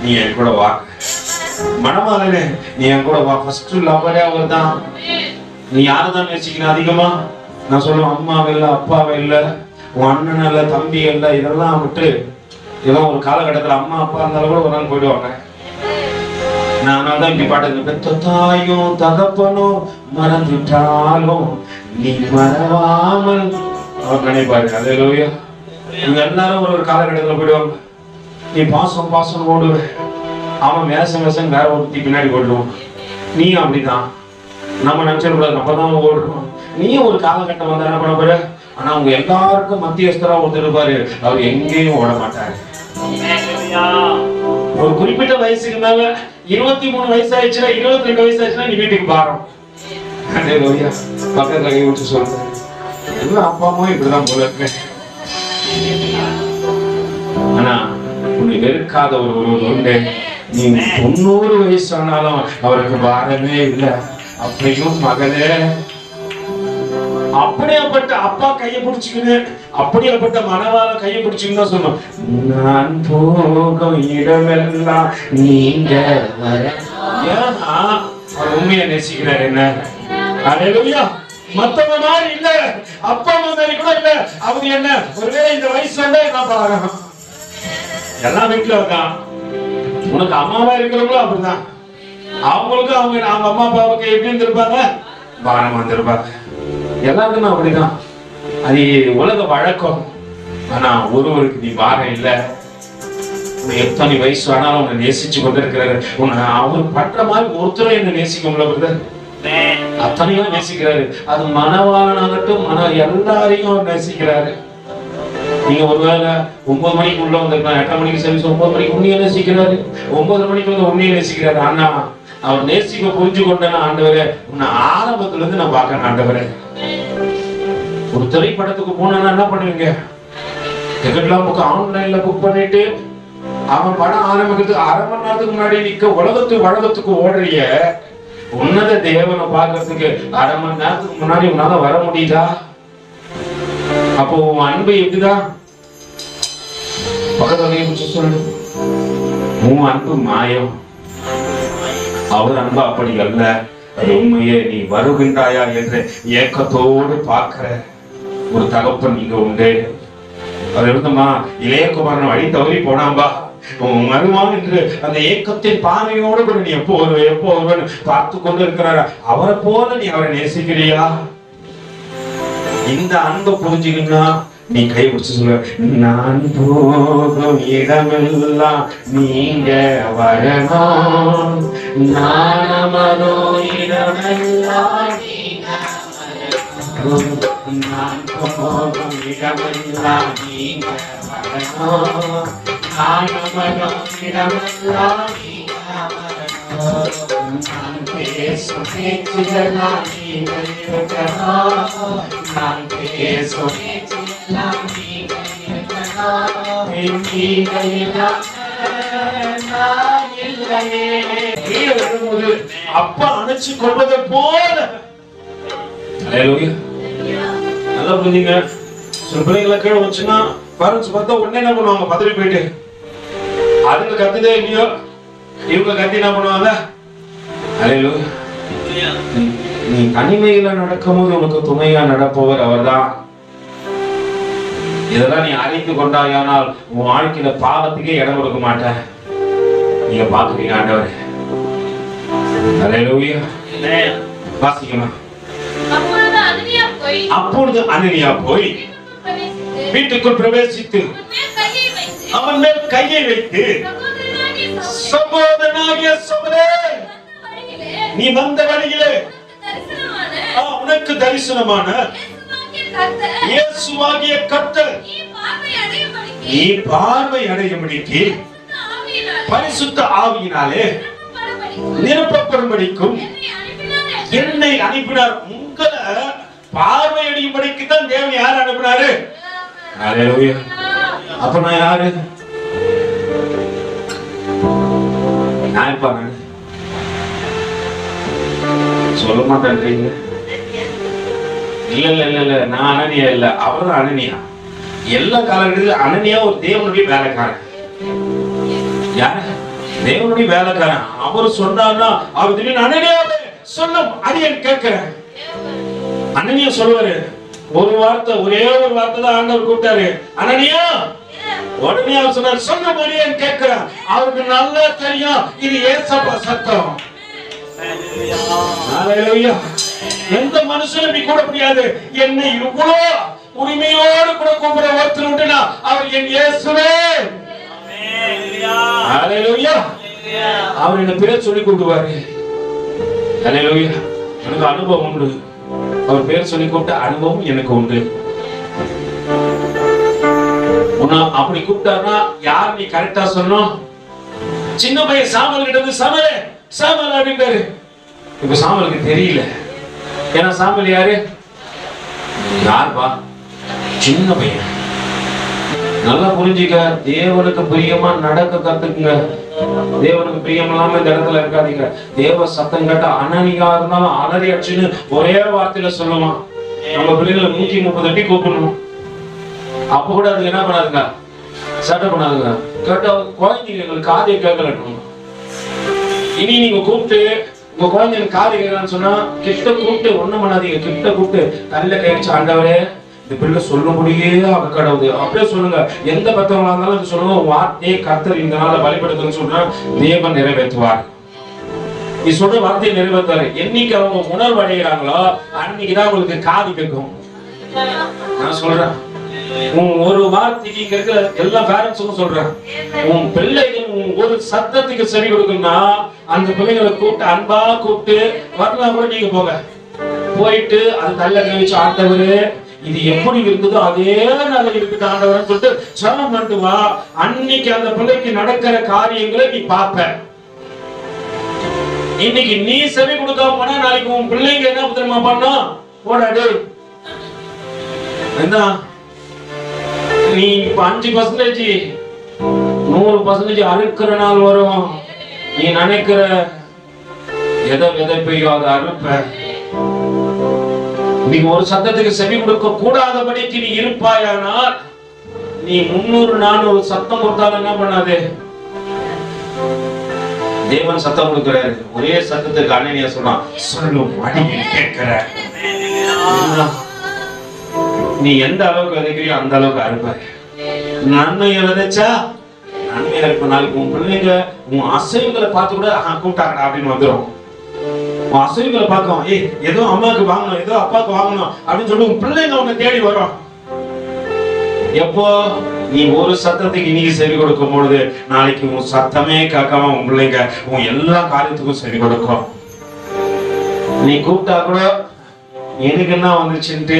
நீ என் கூட வா, மனமாலே நீ என் கூட வா. ஃபர்ஸ்ட் லவ்வரே அவர் தான். நீ யாரதான் நேசிக்கணும் அதிகமா? நான் சொல்லுவேன் அம்மாவை இல்லை, அப்பாவை இல்லை, உன் அண்ணன் இல்லை, தம்பி இல்லை, இதெல்லாம் விட்டு இதெல்லாம் ஒரு காலகட்டத்தில் அம்மா அப்பா இருந்தாலும் கூட ஒரு நாள் போயிடுவாங்க. நான் தான் இப்படி பாட்டு, பெத்த தாயும் தகப்பனும் மறந்துட்டாலும் நீ மறவாமல் அவர் நினைப்பாரு. அல்லேலூயா. இவங்க எல்லாரும் ஒரு காலகட்டத்தில் போயிடுவாங்க. நீ பாசம் ஓடுவ, அவன் வேஷம் வேற ஒருத்தி பின்னாடி ஓடுவான். நீ அப்படிதான். நம்ம நினைச்சிடக்கூடாது நம்ம தான் ஓடுறோம். நீயும் ஒரு காலகட்டம் வந்து என்ன பண்ண போற? ஆனா அவங்க எல்லாருக்கும் மத்தியஸ்தரா ஒருத்தர் இருப்பாரு, அவர் எங்கேயும் ஓட மாட்டாரு. ஒரு குறிப்பிட்ட வயசுக்கு மேல 23 வயசு ஆயிடுச்சுன்னா 22 வயசு ஆயிடுச்சுன்னா நீ வீட்டுக்கு பாரோம். பக்கத்துல கை விட்டு சொல்றேன், எல்லா அப்பா அம்மாவும் இப்படிதான் போல இருக்கு. ஆனா உன்னை வெறுக்காத ஒரு உண்டு. நீ 90 வயசு ஆனாலும் அவருக்கு பாரமே இல்லை. அப்படியும் மகனே, அப்படியேப்பட்ட அப்பா கையை பிடிச்சுக்கின்னு அப்படியாப்பட்ட மனவாள கையை பிடிச்சிங்கன்னா சொன்னோம், நான் போகும் இடமெல்லாம் நீங்க ஏன்னா அவர் உண்மையை நேசிக்கிறார். என்ன அல்லேலூயா. மத்தவங்க மாதிரி இல்ல, அப்பா அம்மா மாதிரி கூட இல்ல. அவங்க என்ன ஒருவேளை இந்த வயசு வந்தா என்ன பாருங்க, எல்லா வீட்டுல இருக்கான். உனக்கு அம்மாவா இருக்கிறவங்களும் அப்படிதான். அவங்களுக்கு அவங்க அம்மா அப்பாவுக்கு எப்படி இருந்திருப்பாங்க, பாரமா இருந்திருப்பாங்க. எல்லாருக்குமே அப்படிதான். அது உலக வழக்கம். ஆனா ஒருவருக்கு நீ பாரம் இல்ல. எத்தனை வயசு ஆனாலும் உன்னை நேசிச்சு கொண்டிருக்கிறாரு. உன்னை அவர் பற்ற மாதிரி ஒருத்தரும் என்ன நேசிக்க முடியல, அத்தனையும் நேசிக்கிறாரு. அது மனவாளனாகட்டும் எல்லாரையும் நேசிக்கிறாரு. நீங்க ஒருவேளை 9 மணிக்கு உள்ள வந்திருக்கலாம், 8 மணிக்கு சர்வீஸ், 9 மணிக்கு உன்னையே நேசிக்கிறாரு, 9 மணிக்கு வந்து உன்னையே நேசிக்கிறாரு. ஆனா அவர் நேசிக்க புரிஞ்சு கொண்டேன்னா, ஆண்டவரே உன்னை ஆரம்பத்துல இருந்து நான் பார்க்கறேன். ஆண்டவரே, ஒரு திரைப்படத்துக்கு போனா என்ன பண்ணுவீங்க, டிக்கெட்லாம் புக் ஆன்லைன்ல புக் பண்ணிட்டு அவன் படம் ஆரம்பிக்கிறதுக்கு 1/2 மணி நேரத்துக்கு முன்னாடி நிக்க உலகத்துக்கு ஓடுறிய உன்னத தேவனை பார்க்கறதுக்கு 1/2 மணி நேரத்துக்கு முன்னாடி உன்னால வர முடியுதா? அப்போ உன் அன்பு எப்படிதான் பக்கத்துல சொல்லு, உன் அன்பு மாயம், அவர் அன்பு அப்படி அல்ல. அது உண்மையே. நீ வருகின்றாயா என்று ஏக்கத்தோடு பார்க்கிற ஒரு தகப்பன் நீங்க உண்டு. அது இருந்தமா இளையகுமாரன் வழி தவறி போனாம்பா, மருமான் என்று அந்த ஏக்கத்தின் பார்வையோடு கூட நீ எப்போ வருவன் பார்த்து கொண்டு இருக்கிறார. அவரை போல நீ அவரை நேசிக்கிறியா? இந்த அன்பை புரிஞ்சுக்கின்னா நீ கை பிடிச்சு சொல்ல, நான் போகும் இடமெல்லாம் நீங்க வரணும், நான் அமரும் இடமெல்லாம் நீங்க வரணும், நான் போகும் இடமெல்லாம் நீங்க வரணும், நான் அமரும் இடமெல்லாம் நீங்க வரணும், நான் பேசும் பேச்சுகளாம் நீங்கள் இருக்கணும், நான் பேசும் பேச்சுகளாம் நீங்கள் இருக்கணும், நீங்கள் நான் இல்லையே. வரும்போது அப்பா அணைச்சு கொள்வதை போல. நல்லா புரிஞ்சுங்க. சில பிள்ளைங்களை கீழே வச்சுன்னா பேரண்ட்ஸ் பார்த்தா உடனே என்ன பண்ணுவாங்க, பதவி போயிட்டு அதுங்க கத்துதே இல்லையோ இவங்க கத்தி என்ன பண்ணுவாங்க. நீ தனிமையில நடக்கும்போது உனக்கு துணையா நடப்பவர் அவர்தான். இதெல்லாம் நீ அறிந்து கொண்டாயானால் உன் வாழ்க்கையில பாவத்துக்கே இடம் கொடுக்க மாட்டேன். நீங்க பாத்துக்கீங்க ஆண்டவர். அல்லேலூயா. வாசிக்கணும். அப்பொழுது அனனியா போய் வீட்டுக்குள் பிரவேசித்து அவன் மேல் கையை வைத்து, சகோதரனாகிய சகோதரே, நீ வந்த வழியிலே உனக்கு தரிசனமான இயேசுவாகிய கர்த்தர் நீ பார்வை அடையும்படிக்கு பரிசுத்த ஆவியினாலே நிரப்பப்படும்படிக்கும் என்னை அனுப்பினார். உங்களை பார்வை அடையும்படிக்கு தான் தேவன் யார் அனுப்பினாரு? அல்லேலூயா. அப்ப நான் யாரு? நான் இப்ப சொல்ல மாட்டேன். இல்ல நான் அனனியா இல்ல, அவர்தான் அனனியா. எல்லா காலகட்டத்திலும் அனனியா ஒரு தேவனுடைய வேலைக்காரன். யாரு? தேவனுடைய வேலைக்காரன். அவர் சொன்னார்னா அவர் திடீர்னு அனனியாவே சொல்லும் அடியேன் கேட்கிறேன். அனனியா சொல்லுவாரு. ஒரு வார்த்தை, ஒரே ஒரு வார்த்தை தான் ஆண்டவர் கூப்பிட்டாரு, அனனியா. உடனே அவர் சொன்னார், சொன்ன அடியேன் கேட்கிறேன். அவருக்கு நல்லா தெரியும் இது ஏசப்பா சத்தம். எந்த மனுஷனும் இப்படி கூட முடியாது. என்னை இவ்வளோ உரிமையோடு கூட கூப்பிட ஒருத்தர் உண்டுனா அவர் என் இயேசுவே. அவர் என்ன பேர் சொல்லி கூப்பிடுவாரு. எனக்கு அனுபவம் உண்டு. அவர் பேர் சொல்லி கூப்பிட்ட அனுபவம் எனக்கு உண்டு. அப்படி கூப்பிட்டாருன்னா யார் நீ கரெக்டா சொல்லணும்? சின்ன பையன் சாமல் கிட்ட சாமலே சாமல் அப்படின்றாரு. இப்ப சாமலுக்கு தெரியல. ஏன்னா சாமல் யாரு? யாருப்பா? சின்ன பையன். நல்லா புரிஞ்சுக்க. தேவனுக்கு பிரியமா நடக்க கத்துக்குங்க. தேவனுக்கு பிரியம் இல்லாம இந்த இடத்துல இருக்காதீங்க. தேவ சத்தம் கேட்டா அனனியா இருந்தாலும் அலறி அடிச்சுன்னு ஒரே வார்த்தையில சொல்லுவான். நம்ம பிள்ளைகளை 130 அடி கூப்பிடணும். அப்ப கூட அதுக்கு என்ன பண்ணாதுங்க, சட்டை பண்ணாதுங்க. கேட்டா குழந்தைங்க எங்களுக்கு காதையை கேட்கலன்னு. இனி நீங்க கூப்பிட்டு உங்க குழந்தைங்க காதை கேட்கலான்னு சொன்னா கிட்ட கூப்பிட்டு ஒண்ணும் பண்ணாதீங்க. கிட்ட கூப்பிட்டு கல்ல கழிச்சு, ஆண்டவரே இந்த பிள்ளை சொல்லும்படியே அவங்க கடவுது அப்படியே சொல்லுங்க. எந்த பத்தவங்களா இருந்தாலும் அது சொல்லுங்க, வார்த்தையை கர்த்தர் இந்த நாள பலிபடுத்துன்னு சொன்னா தேவன் நிறைவேற்றுவார். நீ சொல்ற வார்த்தையை நிறைவேற்றாரு. என்னைக்கு அவங்க உணர்வு அடைகிறாங்களோ அன்னைக்குதான் உங்களுக்கு காது கேட்கும். நான் சொல்றேன், உன் ஒரு வார்த்தைக்கு இங்க இருக்கிற எல்லா பேரண்ட்ஸும் சொல்றேன், உன் பிள்ளைகள் ஒரு சத்தத்துக்கு சரி கொடுக்கணும்னா அந்த பிள்ளைகளை கூப்பிட்டு அன்பா கூப்பிட்டு வரலாம் கூட நீங்க போங்க. போயிட்டு அது நல்ல கழிச்சு, ஆண்டவரு இது எப்படி இருக்குதோ அதே நல்ல இருக்குது ஆண்டவர்னு சொல்லிட்டு சரணம் பண்ணிட்டு வா. அன்னைக்கு அந்த பிள்ளைக்கு நடக்கிற காரியங்களை நீ பார்ப்ப. இன்னைக்கு நீ செவி கொடுக்காம போனா நாளைக்கு உன் பிள்ளைங்க என்ன தெரியுமா பண்ணோம்? போடாடு என்ன, நீ இப்ப 5% 100% அறுக்கிற நாள் வரும். நீ நினைக்கிற எதை விதைப்பையோ அதை அறுப்ப. நீ ஒரு சத்தத்துக்கு செவி கொடுக்க கூடாதபடிக்கு நீ இருப்பாயானால் நீ 300-400 சத்தம் கொடுத்தாலும் என்ன பண்ணாது. தேவன் சத்தம் கொடுக்கிறாரு. ஒரே சத்தத்துக்கு அனனியா சொன்னான், சொல்லும் அடியில் கேட்கிற. நீ எந்த அளவுக்கு விதைக்கிறியோ அந்த அளவுக்கு அறுப்ப. நன்மையை விதைச்சா நன்மையா இருப்ப. நாளைக்கு உன் பிள்ளைங்க உன் அசைவுகளை பார்த்து கூட கூப்பிட்டாங்கடா அப்படின்னு வந்துடும். உன் அசைவுகளை பார்க்கும், ஏதோ அம்மாவுக்கு வாங்கணும், ஏதோ அப்பாவுக்கு வாங்கணும் அப்படின்னு சொல்லி உன் பிள்ளைங்க உன்னை தேடி வரும். எப்போ நீ ஒரு சத்தத்துக்கு இன்னைக்கு செவி கொடுக்கும் பொழுது நாளைக்கு உன் சத்தமே கேட்காம உன் பிள்ளைங்க உன் எல்லா காரியத்துக்கும் செவி கொடுக்கும். நீ கூப்பிட்டா கூட எனக்கு என்ன வந்துச்சுன்ட்டு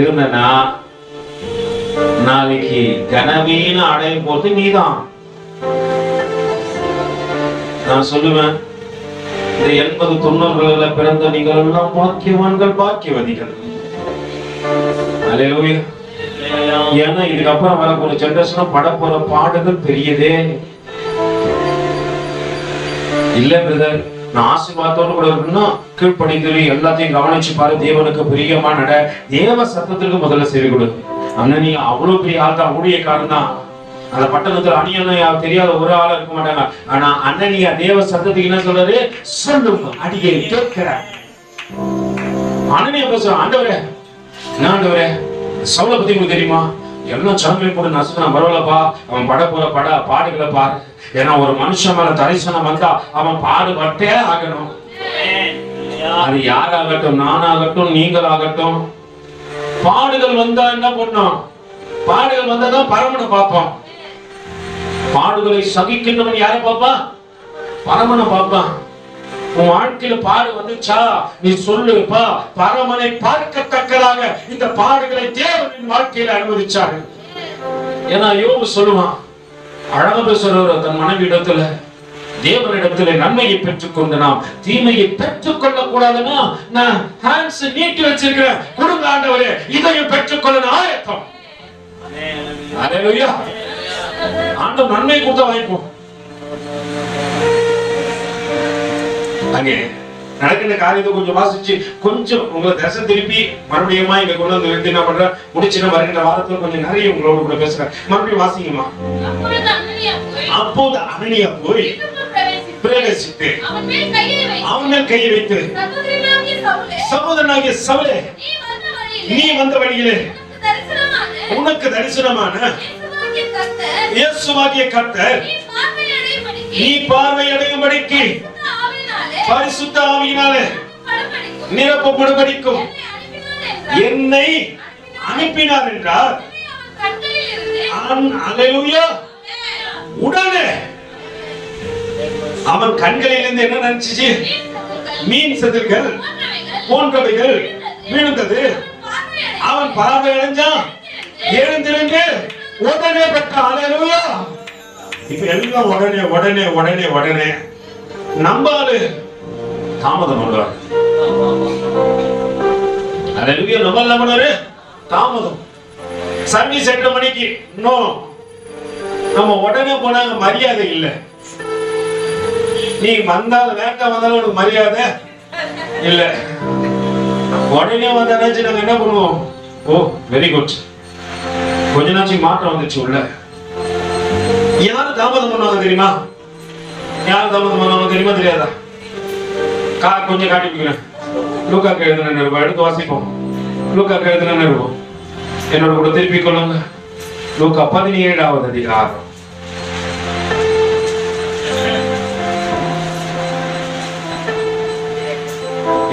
இருந்தனா நாளைக்கு கனவீன அடையும் போது நீதான். நான் சொல்லுவேன், இந்த 80-90களில பிறந்த நீங்கள் எல்லாம் பாக்கியவான்கள், பாக்கியவதிகள். அல்லேலூயா. ஏன்னா இதுக்கப்புறம் வரக்கூடிய ஜெனரேஷன் பட போற பாடுகள் பெரியதே இல்ல பிரதர். நான் ஆசீர்வாதத்தோடு கூட இருக்குன்னா கீழ்ப்படிந்து எல்லாத்தையும் கவனிச்சு பாரு. தேவனுக்கு பிரியமா நட. தேவ சத்தத்திற்கு முதல்ல செவி கொடு. அண்ணன் நீ அவ்வளவு பெரிய ஆள் தான், ஊழியக்காரன் தான். அந்த பட்டணத்துல அணியன் தெரியாத ஒரு ஆளா இருக்க மாட்டாங்க. ஆனா அண்ணனியா தேவ சத்தத்துக்கு என்ன சொல்றாரு? சொல்லும் அடியை கேட்கிற. அண்ணனியா பேசுறான், ஆண்டவரே என்ன ஆண்டவரே, சவுலை பத்தி உங்களுக்கு தெரியுமா? எல்லாம் சடங்கு போட்டு நசுக்கான், பரவாயில்லப்பா. அவன் பட போற பாடுகளை பாரு. ஏன்னா ஒரு மனுஷன் மேல தரிசனம் வந்தா அவன் பாடுபட்டே ஆகணும். அது யாராகட்டும், நானாகட்டும், நீங்களாகட்டும். பாடுகள் வந்தா என்ன பண்ணும்? பாடுகள் வந்தாதான் பரமனை பார்ப்போம். பாடுகளை சகிக்கின்றவன் யாரை பார்ப்பான்? பரமனை பார்ப்பான். உன் வாழ்க்கையில பாடு வந்துச்சா நீ சொல்லுப்பா, பரமனை பார்க்கத்தக்கதாக இந்த பாடுகளை தேவனின் வாழ்க்கையில அனுமதிச்சாரு. ஏன்னா யோபு சொல்லுவான், அழகா பேசுறவர் தன் மனைவி இடத்துல தேவனிடத்துல நன்மையை பெற்றுக்கொண்டு நாம் தீமையை பெற்றுக் கொள்ள கூடாதுன்னா நான் ஹேண்ட்ஸ் நீட்டி வச்சிருக்கிறேன், கொடுங்க ஆண்டவரே, இதையும் பெற்றுக்கொள்ள ஆயத்தம். அல்லேலூயா. ஆண்டவர் நன்மை கொடுத்தா வாய்ப்போம். அங்கே நடக்கிற காரியத்தை கொஞ்சம் வாசிச்சு கொஞ்சம் உங்களை தரிசனம் திருப்பி மறுபடியும் இங்க கொண்டு வந்து எடுத்து என்ன பண்ற முடிச்சுன்னா வருகின்ற வாரத்துல கொஞ்சம் நிறைய உங்களோட கூட பேசுறேன். மறுபடியும் வாசிங்கம்மா. அப்போது அனனியா போய் பிரவேசித்து அவன் மேல் கையை வைத்து, சகோதரனாகிய சவுலே, நீ வந்த வழியிலே உனக்கு தரிசனமான இயேசுவாகிய கர்த்தர் நீ பார்வையடையும்படிக்கு பரிசுத்த ஆவியினாலே நிரப்பப்படும்படிக்கும் என்னை அனுப்பினார் என்றார். அல்லேலூயா. உடனே அவன் கண்களிலிருந்து என்ன நினைச்சிச்சு? மீன் செதில்கள் போன்றவைகள் விழுந்தது. அவன் பார்வை அடைஞ்சான், எழுந்திருந்து உடனே பெற்றான். அல்லேலூயா. இப்ப எல்லாம் உடனே உடனே உடனே உடனே நம்பாலு தாமதம் பண்ணுவார். அல்லேலூயா. நம்ம பண்ணாரு தாமதம். சர்வீஸ் 8 மணிக்கு இன்னும் நம்ம உடனே போனாங்க, மரியாதை இல்ல. நீ வந்தாலும் லேட்டா வந்தாலும் உனக்கு மரியாதை இல்ல. உடனே வந்தாச்சு நாங்க என்ன பண்ணுவோம்? ஓ வெரி குட், கொஞ்ச நாச்சும் மாற்றம் வந்துச்சு உள்ள. யாரு தாமதம் பண்ணுவாங்க தெரியுமா? யாரு தாமதம் பண்ணுவாங்க தெரியுமா தெரியாதா? கொஞ்சம் காட்டி பிடிக்கிறேன். லூக்காக்கு எழுதின நிருபம் எடுத்து வாசிப்போம். லூக்காக்கு எழுதின நிருபம் என்னோட கூட திருப்பி கொள்ளுங்க. லூக்கா 17வது அதிகாரம்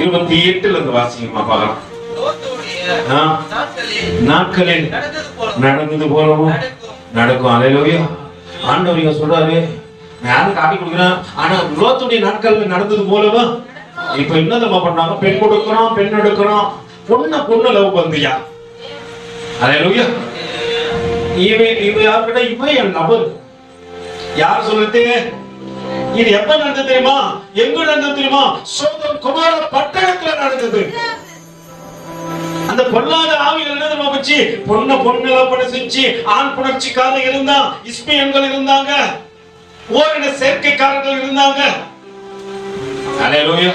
28ல இருந்து வாசிங்கம்மா பார்க்கலாம். நாட்களில் நடந்தது போலவும் நடக்கும். அல்லேலூயா. ஆண்டவர் சொல்றாரு, யாரும் காட்டி கொடுக்குறேன். ஆனா லோத்துடைய நாட்கள்ல நடந்தது போலவும் இப்ப என்ன பண்றாங்க? பெண் கொடுக்கிறோம், பெண் எடுக்கிறோம், பொண்ணு லவ் பந்தியா. அல்லேலூயா. இவன் யாருக்கிட்ட இவன் என் நபர் யார் சொல்றது? இது எப்ப நடந்தது தெரியுமா? எங்க நடந்தது தெரியுமா? சோதோம் குமார பட்டணத்துல நடந்தது. அந்த பொல்லாத ஆவிகள் என்ன தெரியுமா வச்சு பொண்ணு பண்ண செஞ்சு ஆண் புணர்ச்சிக்காக இருந்தா, இஸ்மியன்கள் இருந்தாங்க, ஓரின சேர்க்கைக்காரர்கள் இருந்தாங்க. அல்லேலூயா.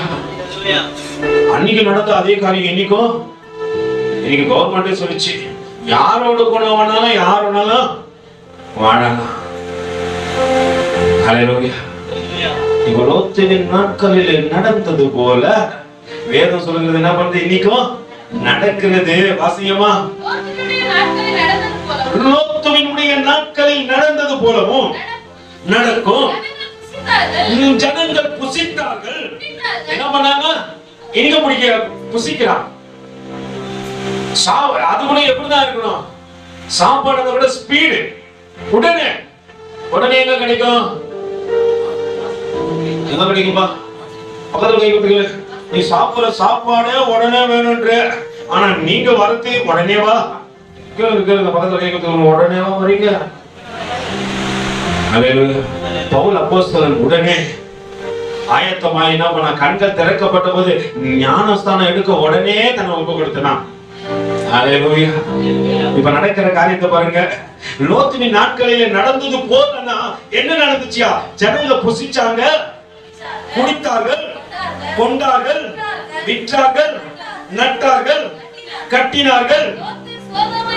அன்னைக்கு நடந்த அதே காரியம் இன்னைக்கு கவர்மெண்ட் சொல்லிச்சு, யாரோட குணம் வேணாலும் யார் வேணாலும் வாழலாம். அல்லேலூயா. லோத்துவின் நாட்களில் நடந்தது போல வேதம் சொல்லுகிறது என்ன பண்ணுது? இன்னைக்கும் நடக்கிறது. வாசியமா? லோத்துவினுடைய நாட்களில் நடந்தது போலவும் நடக்கும். ஜனங்கள் புசித்தார்கள். என்ன பண்ணாங்க? எங்க பிடிக்க புசிக்கிறான். அது கூட எப்படிதான் இருக்கணும்? சாப்பாடு விட ஸ்பீடு. உடனே எங்க கிடைக்கும்? எங்க கிடைக்கும்பா? பக்கத்துல கை கொடுத்துக்கல. நீ சாப்பிடுற சாப்பாடே உடனே வேணும்ன்ற, ஆனா நீங்க வரது உடனே வா. கேளுங்க பக்கத்துல கை கொடுத்துக்கணும். உடனே வா வரீங்க. பவுல் அப்போஸ்தலன் உடனே ஆயத்தமாய் என்ன பண்ண? கண்கள் திறக்கப்பட்ட போது ஞானஸ்தானம் எடுக்க உடனே தன்னை ஒப்பு கொடுத்தான். அல்லேலூயா. இப்ப நடக்கிற காரியத்தை பாருங்க. லோத்துவின் நாட்களிலே நடந்தது போலன்னா என்ன நடந்துச்சியா? ஜனங்க புசிச்சாங்க, குடித்தார்கள், கொண்டார்கள், விற்றார்கள், நட்டார்கள், கட்டினார்கள்.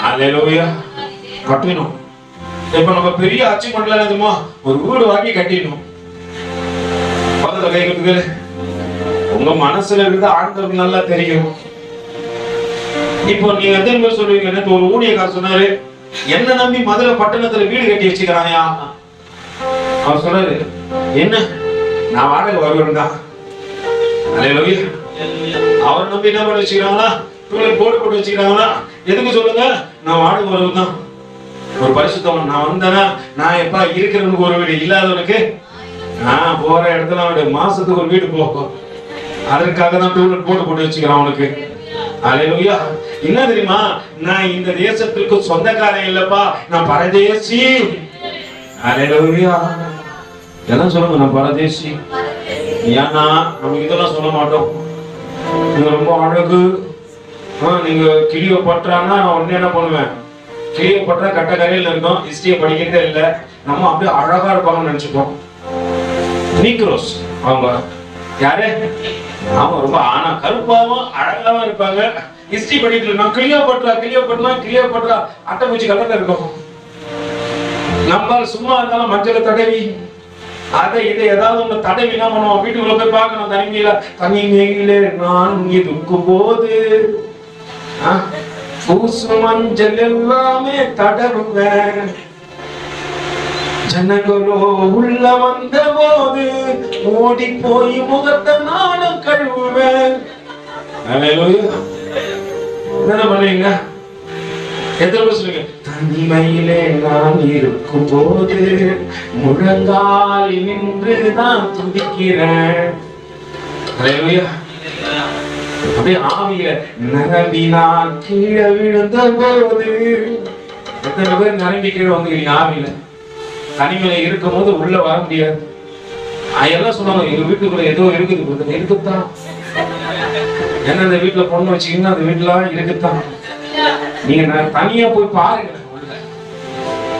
அல்லேலூயா. கட்டினோம். இப்ப நம்ம பெரிய அச்சீவ்மெண்ட்ல என்னதுமா? ஒரு வீடு வாங்கி கட்டிடணும். பக்கத்துல கை கொடுக்குது. உங்க மனசுல இருந்து ஆண்டவருக்கு நல்லா தெரியும். இப்போ நீங்க எத்தனை சொல்லுவீங்க? எனக்கு ஒரு ஊழியக்காரர் சொன்னாரு, என்ன நம்பி மதுரை பட்டணத்துல வீடு கட்டி வச்சுக்கிறாயா? அவர் சொன்னாரு, என்ன நான் வாடகை வருவேன் தான். அல்லேலூயா. அவர் நம்பி என்ன பண்ணி வச்சுக்கிறாங்களா? போட்டு வச்சுக்கிறாங்களா? எதுக்கு சொல்லுங்க? நான் வாடகை வருவேன் தான். ஒரு பரிசுத்தவன் நான் வந்தேன்னா, நான் எப்ப இருக்கிறவனுக்கு ஒரு வீடு, இல்லாதவனுக்கு நான் போற இடத்துல அவனுடைய மாசத்துக்கு ஒரு வீடு போகும். அதற்காக தான் போட்டு வச்சுக்கிறான் அவனுக்கு. அல்லேலூயா. என்ன தெரியுமா? நான் இந்த தேசத்திற்கு சொந்தக்காரன் இல்லப்பா, நான் பரதேசி. அல்லேலூயா. எல்லாம் சொல்லுங்க, நான் பரதேசி. ஏன்னா நம்ம இதெல்லாம் சொல்ல மாட்டோம். நீங்க ரொம்ப அழகு, நீங்க கிளிய பற்றான்னா நான் உடனே என்ன பண்ணுவேன்? கிளிய பற்றா கட்ட கரையில இருக்கும், ஹிஸ்டரிய படிக்கிறதே இல்லை, நம்ம அப்படியே அழகா இருப்பாங்கன்னு நினைச்சுப்போம். நீக்ரோஸ் அவங்க யாரு? ஆமா, ரொம்ப ஆனா கருப்பாவும் அழகாவும் இருப்பாங்க. ஹிஸ்டரி படிக்கல. நான் கிளியோ பற்றா அட்டை பூச்சி கலர்ல இருக்கும். நம்ம சும்மா இருந்தாலும் மஞ்சளை தடவி அதை இதை ஏதாவது ஒண்ணு தடவி என்ன பண்ணுவோம்? வீட்டுக்குள்ள போய் பார்க்கணும். தனிமையிலே நான் இருக்கும் போது பூசு மஞ்சள் எல்லாமே தடவுவேன். ஜனங்களோ உள்ள வந்த போது ஓடி போய் முகத்தை நானும் கழுவுவேன். என்ன பண்ணுவீங்க? எத்தனை பேர் சொல்லுங்க? தனிமையிலே நான் இருக்கும் போது முழங்காலில் நின்று நான் துதிக்கிறேன். அப்படியே ஆவியில நிரம்பி நான் கீழே விழுந்த போது. எத்தனை பேர் நிரம்பி கீழே வந்துக்கிறீங்க ஆவியில? தனிமையில இருக்கும் போது உள்ள வர முடியாது. எல்லாம் சொல்லுவாங்க, எங்க வீட்டுக்குள்ள ஏதோ இருக்குது. இருக்குத்தான். என்ன இந்த வீட்டுல பொண்ணு வச்சுக்கீங்கன்னா அந்த வீட்டுல இருக்குத்தான். நீங்க தனியா போய் பாருங்க.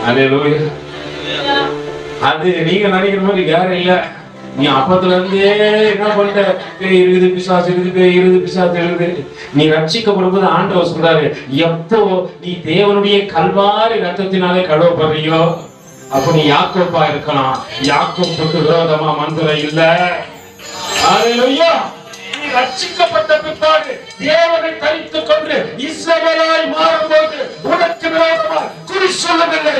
அல்லேலூயா. அது நீங்க நினைக்கிற மாதிரி வேற இல்ல. நீ அப்பத்துல இருந்தே என்ன பண்ற, பேய் இருக்குது, பிசாசு இருக்குது, பேய் இருக்குது, பிசாசு இருக்குது. நீ ரட்சிக்கப்படும் போது ஆண்டவர் சொல்றாரு, எப்போ நீ தேவனுடைய கல்வாரி ரத்தத்தினாலே கழுவப்படுறியோ அப்ப நீ யாக்கோப்பா இருக்கலாம். யாக்கோப்புக்கு விரோதமா மந்திரம் இல்ல. ஹல்லேலூயா. நீ ரட்சிக்கப்பட்ட பிற்பாடு தேவனை தரித்துக் கொண்டு இஸ்ரவேலாய் மாறும்போது உனக்கு விரோதமாக குறி சொல்லவில்லை.